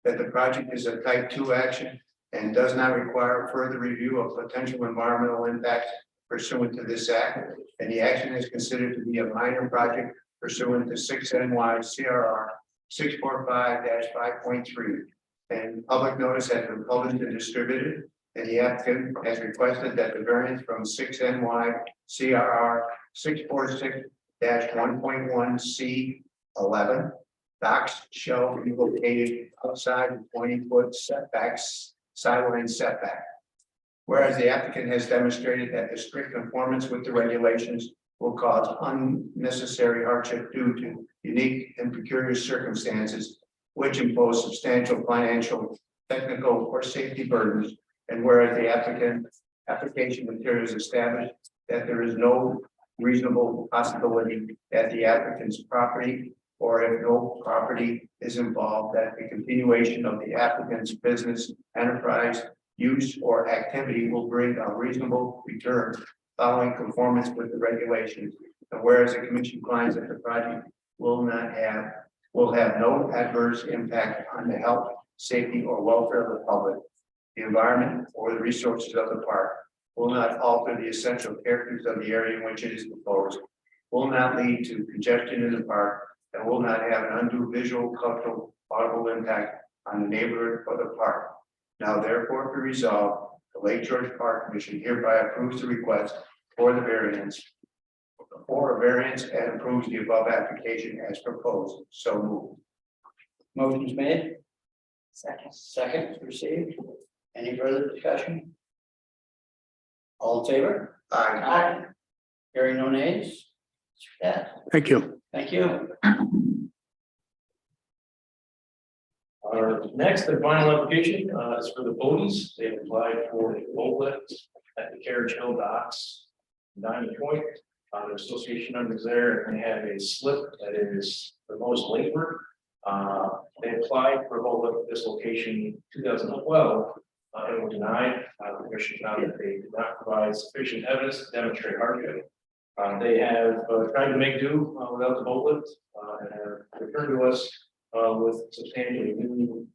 [SPEAKER 6] that the project is a type 2 action and does not require further review of potential environmental impacts pursuant to this act, and the action is considered to be a minor project pursuant to 6 NYCRR 645-5.3. and public notice has been published and distributed. And the applicant has requested that the variance from 6 NY CRR 646-1.1 C11 docks shall be located outside the 20-foot setbacks, sideline setback. Whereas the applicant has demonstrated that the strict conformance with the regulations will cause unnecessary hardship due to unique and peculiar circumstances, which impose substantial financial, technical, or safety burdens. And whereas the application materials established that there is no reasonable possibility that the applicant's property, or if no property is involved, that the continuation of the applicant's business, enterprise, use, or activity will bring a reasonable return following conformance with the regulations. And whereas the commission finds that the project will have no adverse impact on the health, safety, or welfare of the public, the environment, or the resources of the park, will not alter the essential characters of the area in which it is proposed, will not lead to congestion in the park, and will not have an undue visual, cultural, audible impact on the neighborhood or the park. Now therefore be resolved, the Lake George Park Commission hereby approves the request for the variance and approves the above application as proposed. So moved.
[SPEAKER 2] Motion's made,
[SPEAKER 1] Second.
[SPEAKER 2] second received. Any further discussion? All in favor?
[SPEAKER 6] Aye.
[SPEAKER 2] Hearing no nays? Yeah,
[SPEAKER 9] Thank you.
[SPEAKER 2] thank you.
[SPEAKER 4] Our next and final application is for the boaties. They applied for a boat lift at the Carriage Hill docks, Diamond Point. Their association numbers there, and they have a slip that is the most labor. They applied for a boat lift at this location in 2012. And were denied. The commission found that they did not provide sufficient evidence to demonstrate hardship. They have tried to make do without the boat lift and have returned to us with substantially new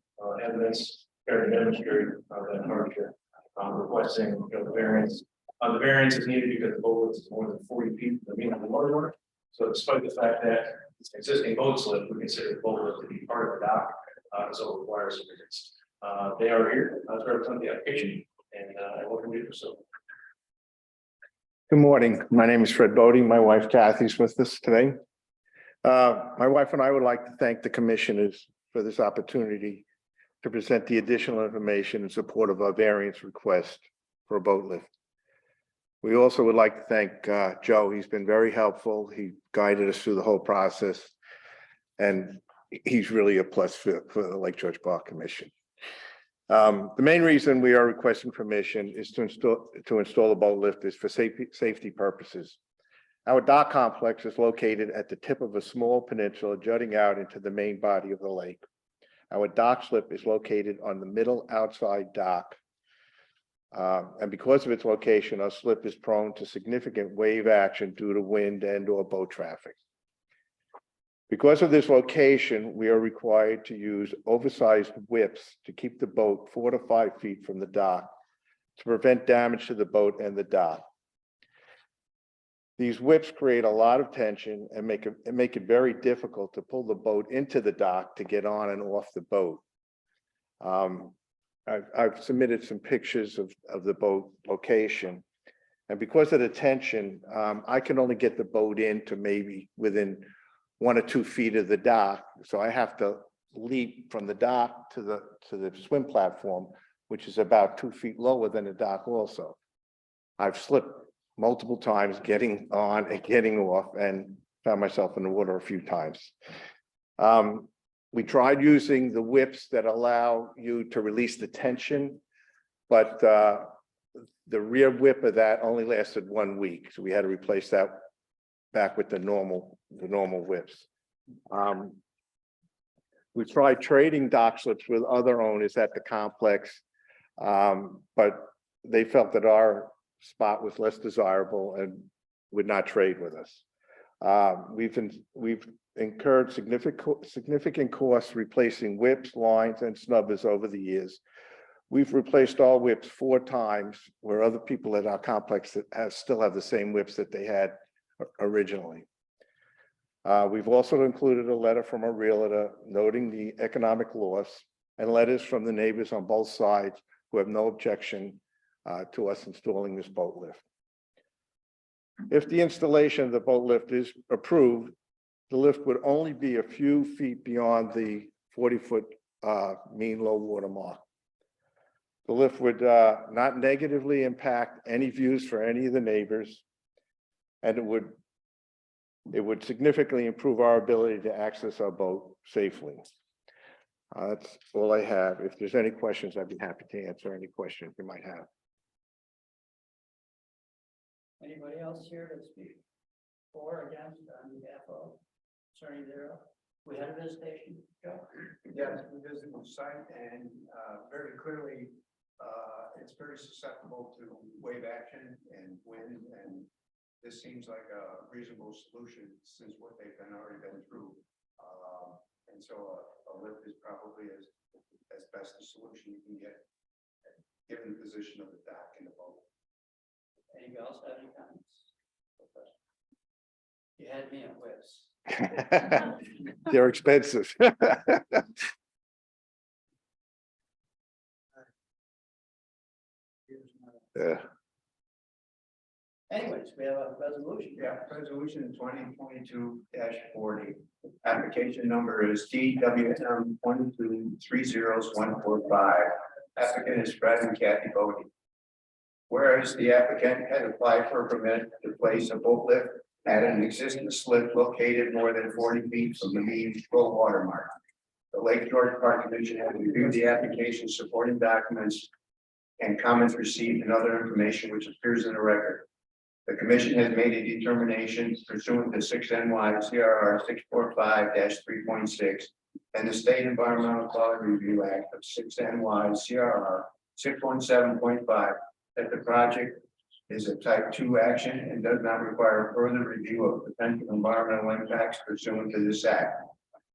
[SPEAKER 4] evidence to demonstrate that hardship. Requesting the variance. The variance is needed because the boat lift is more than 40 feet from the mean of the water line. So despite the fact that it's an existing boat slip, we consider the boat lift to be part of the dock, so it requires a variance. They are here to represent the application, and I welcome you to so.
[SPEAKER 10] Good morning. My name is Fred Bodie. My wife Kathy's with us today. My wife and I would like to thank the commissioners for this opportunity to present the additional information in support of our variance request for a boat lift. We also would like to thank Joe. He's been very helpful. He guided us through the whole process, and he's really a plus for the Lake George Park Commission. The main reason we are requesting permission is to install a boat lift is for safety purposes. Our dock complex is located at the tip of a small peninsula jutting out into the main body of the lake. Our dock slip is located on the middle outside dock. And because of its location, our slip is prone to significant wave action due to wind and/or boat traffic. Because of this location, we are required to use oversized whips to keep the boat 4 to 5 feet from the dock to prevent damage to the boat and the dock. These whips create a lot of tension and make it very difficult to pull the boat into the dock to get on and off the boat. I've submitted some pictures of the boat location, and because of the tension, I can only get the boat into maybe within 1 or 2 feet of the dock. So I have to leap from the dock to the swim platform, which is about 2 feet lower than the dock also. I've slipped multiple times getting on and getting off and found myself in the water a few times. We tried using the whips that allow you to release the tension, but the rear whip of that only lasted 1 week. So we had to replace that back with the normal whips. We tried trading dock slips with other owners at the complex, but they felt that our spot was less desirable and would not trade with us. We've incurred significant costs replacing whips, lines, and snubbers over the years. We've replaced all whips 4 times, where other people at our complex still have the same whips that they had originally. We've also included a letter from a realtor noting the economic loss and letters from the neighbors on both sides who have no objection to us installing this boat lift. If the installation of the boat lift is approved, the lift would only be a few feet beyond the 40-foot mean low water mark. The lift would not negatively impact any views for any of the neighbors, and it would significantly improve our ability to access our boat safely. That's all I have. If there's any questions, I'd be happy to answer any questions you might have.
[SPEAKER 2] Anybody else here to speak for or against on behalf of Attorney Darrow? We had a visitation, Joe?
[SPEAKER 6] Yes, we visited the site and very clearly, it's very susceptible to wave action and wind, and this seems like a reasonable solution since what they've already been through. And so a lift is probably as best a solution you can get, given the position of the dock and the boat.
[SPEAKER 2] Anybody else have any comments? You had me at whips.
[SPEAKER 10] They're expensive. Yeah.
[SPEAKER 2] Anyways, we have a resolution.
[SPEAKER 6] Yeah, resolution 2022-40. Application number is DWM 1230145. Applicant is Fred and Kathy Bodie. Whereas the applicant had applied for a permit to place a boat lift at an existing slip located more than 40 feet from the mean low water mark. The Lake George Park Commission has reviewed the application, supporting documents, and comments received and other information which appears in the record. The commission has made a determination pursuant to 6 NYS 645-3.6 and the State Environmental Quality Review Act of 6 NYS 617.5 that the project is a type 2 action and does not require further review of potential environmental impacts pursuant to this act.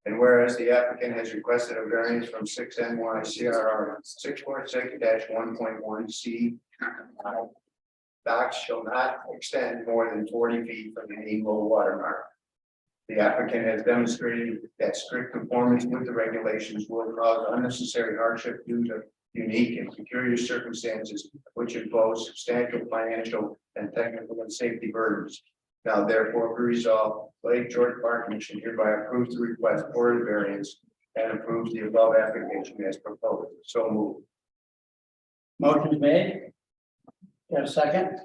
[SPEAKER 6] And whereas the applicant has requested a variance from 6 NYCRR 646-1.1C, docks shall not extend more than 40 feet from any low water mark. The applicant has demonstrated that strict conformance with the regulations will cause unnecessary hardship due to unique and peculiar circumstances which impose substantial financial and technical and safety burdens. Now therefore be resolved, Lake George Park Commission hereby approves the request for the variance and approves the above application as proposed. So moved.
[SPEAKER 2] Motion is made. You have a second?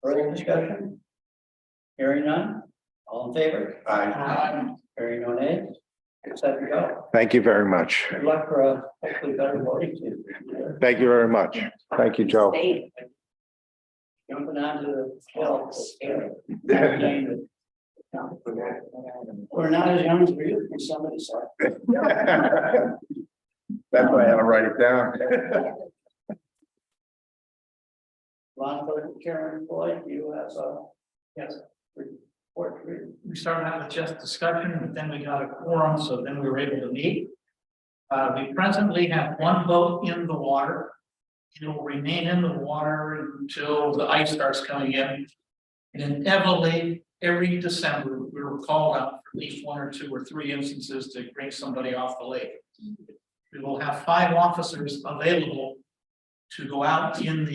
[SPEAKER 2] Further discussion? Hearing none? All in favor?
[SPEAKER 6] Aye.
[SPEAKER 2] Hearing no nays? Set to go.
[SPEAKER 10] Thank you very much.
[SPEAKER 2] Good luck for a hopefully better voting season.
[SPEAKER 10] Thank you very much. Thank you, Joe.
[SPEAKER 2] Jumping onto the hill. We're not as young as we used to be, somebody said.
[SPEAKER 6] That's why I had to write it down.
[SPEAKER 2] Ron, Karen, Floyd, you have yes. Report.
[SPEAKER 11] We started out with just discussion, but then we got a quorum, so then we were able to meet. We presently have one boat in the water. It will remain in the water until the ice starts coming in. And inevitably, every December, we were called out for at least 1 or 2 or 3 instances to bring somebody off the lake. We will have 5 officers available to go out in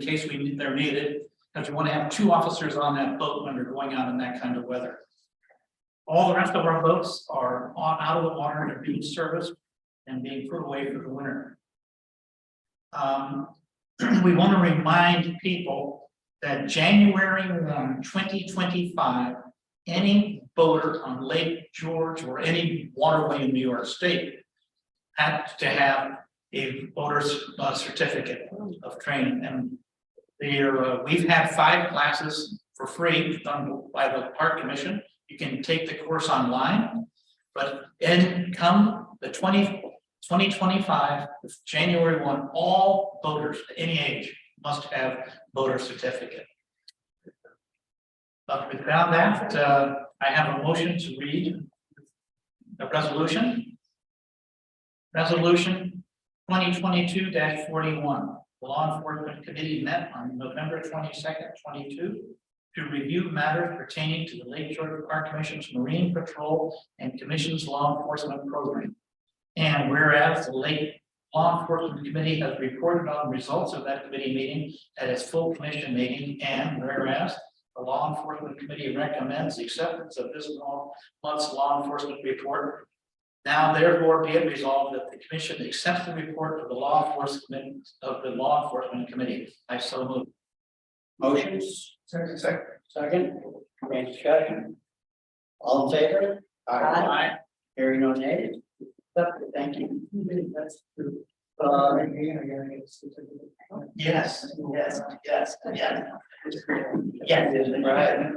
[SPEAKER 11] case they're needed. Because you want to have 2 officers on that boat when they're going out in that kind of weather. All the rest of our boats are out of the water and are being serviced and being put away for the winter. We want to remind people that January 1, 2025, any boater on Lake George or any waterway in New York State had to have a boater's certificate of training. And we've had 5 classes for free done by the Park Commission. You can take the course online, but then come the 2025, January 1, all boaters at any age must have boater certificate. But we found that I have a motion to read the resolution. Resolution 2022-41. The Law Enforcement Committee met on November 22nd, 22 to review matters pertaining to the Lake George Park Commission's Marine Patrol and Commission's law enforcement program. And whereas the Lake Law Enforcement Committee has reported on the results of that committee meeting at its full commission meeting, and whereas the Law Enforcement Committee recommends acceptance of this month's law enforcement report. Now therefore be it resolved that the commission accepts the report of the Law Enforcement Committee. I so move.
[SPEAKER 2] Motions,
[SPEAKER 6] Second.
[SPEAKER 2] second, any discussion? All in favor?
[SPEAKER 1] Aye.
[SPEAKER 2] Hearing no nays? Thank you. That's true. Yes, yes, yes, yes. Yes, right.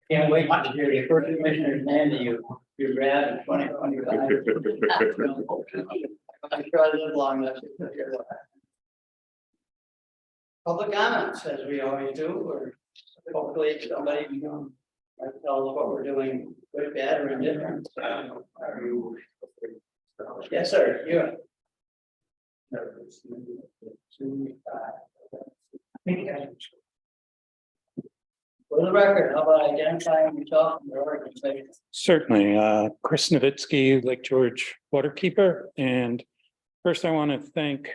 [SPEAKER 2] Can't wait to hear the first commissioner's name that you read in 2025. I'm sure I live long enough to hear that. Public comments, as we always do, or hopefully somebody can tell us what we're doing, good, bad, or indifferent. Yes, sir, you. For the record, how about identifying yourself and your organization?
[SPEAKER 7] Certainly, Chris Novitsky, Lake George Waterkeeper, and first I want to thank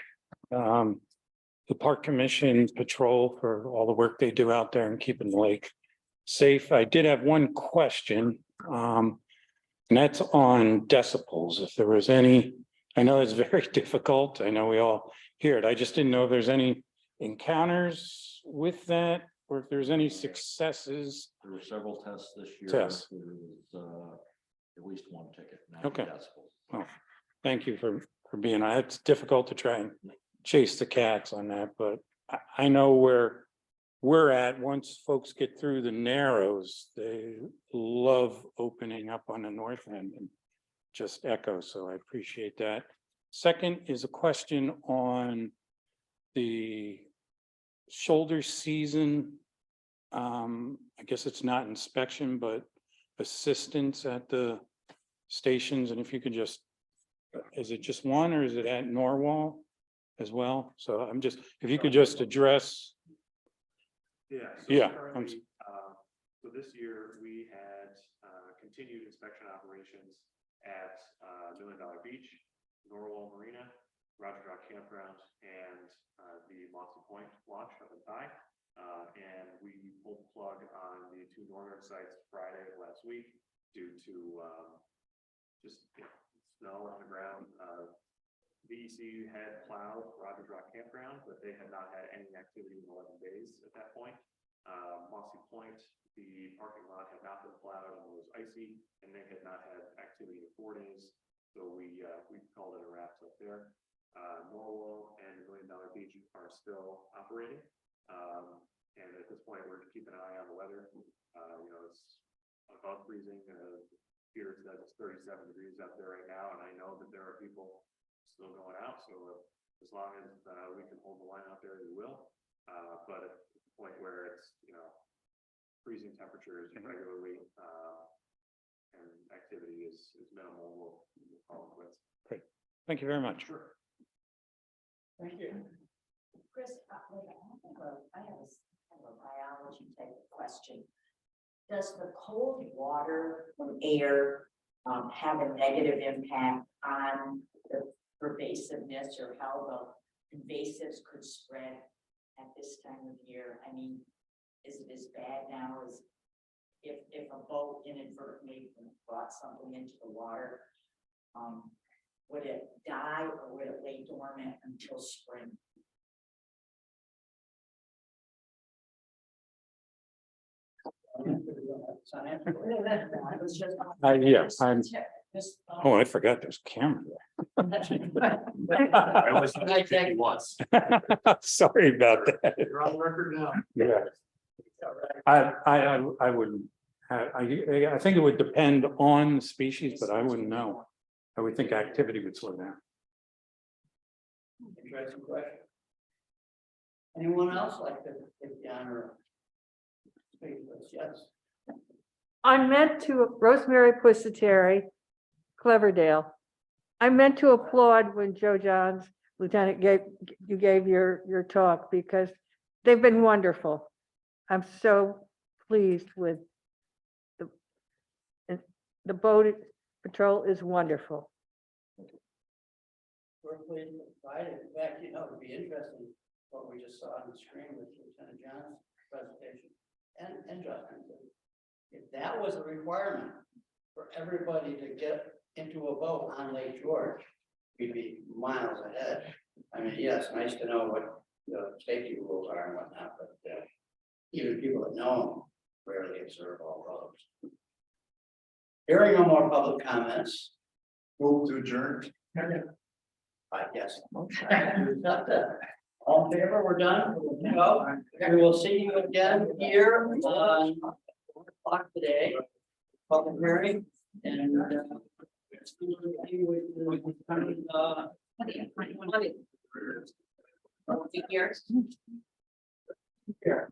[SPEAKER 7] the Park Commission Patrol for all the work they do out there and keeping the lake safe. I did have one question, and that's on decibels. If there was any, I know it's very difficult. I know we all hear it. I just didn't know if there's any encounters with that, or if there's any successes.
[SPEAKER 8] There were several tests this year.
[SPEAKER 7] Tests.
[SPEAKER 8] There was at least one ticket. 90
[SPEAKER 7] Okay.
[SPEAKER 8] decibels.
[SPEAKER 7] Well, thank you for being on. It's difficult to try and chase the cats on that, but I know where we're at. Once folks get through the Narrows, they love opening up on the north end and just echo. So I appreciate that. Second is a question on the shoulder season. I guess it's not inspection, but assistance at the stations. And if you could just, is it just one or is it at Norwalk as well? So I'm just, if you could just address.
[SPEAKER 5] Yeah.
[SPEAKER 7] Yeah,
[SPEAKER 5] Currently, so this year we had continued inspection operations at $1 Million Beach, Norwalk Marina, Roger Rock Campground, and the Mossy Point launch up in Thai. And we pulled the plug on the two northern sites Friday of last week due to just snow on the ground. VEC had plowed Rogers Rock Campground, but they had not had any activity in 11 days at that point. Mossy Point, the parking lot had not been plowed and was icy, and they had not had activity in 4 days. So we called it a wrap up there. Norwalk and $1 Million Beach are still operating. And at this point, we're keeping an eye on the weather. It's above freezing. Here it says it's 37 degrees out there right now, and I know that there are people still going out. So as long as we can hold the line out there, we will. But at the point where it's freezing temperatures regularly and activity is minimal, we'll call it quits.
[SPEAKER 7] Great. Thank you very much.
[SPEAKER 2] Sure. Thank you.
[SPEAKER 1] Chris, I have a biology type of question. Does the cold water from air have a negative impact on the pervasiveness or how the invasives could spread at this time of year? I mean, is it as bad now as if a boat inadvertently brought something into the water? Would it die or would it lay dormant until spring?
[SPEAKER 7] Yeah, oh, I forgot there's a camera
[SPEAKER 5] I only saw it 50 once.
[SPEAKER 7] there. Sorry about that.
[SPEAKER 2] You're on record now.
[SPEAKER 7] Yeah. I wouldn't, I think it would depend on the species, but I wouldn't know. I would think activity would slow down.
[SPEAKER 2] Interesting question. Anyone else like to take the honor of speaking to us? Yes.
[SPEAKER 12] I meant to, Rosemary Pusateri, Cleverdale. I meant to applaud when Joe Johns, Lieutenant, gave your talk because they've been wonderful. I'm so pleased with the boat patrol is wonderful.
[SPEAKER 2] We're pleased to provide it. In fact, you know, it'd be interesting what we just saw on the screen with Lieutenant John's presentation and Justin. If that was a requirement for everybody to get into a boat on Lake George, we'd be miles ahead. I mean, yes, nice to know what the safety rules are and whatnot, but even people that know them rarely observe all roads. Hearing no more public comments.
[SPEAKER 6] Move to adjourn.
[SPEAKER 2] I guess. All in favor, we're done. No, we will see you again here on 4 o'clock today. Public hearing and.
[SPEAKER 3] Years.
[SPEAKER 2] Here.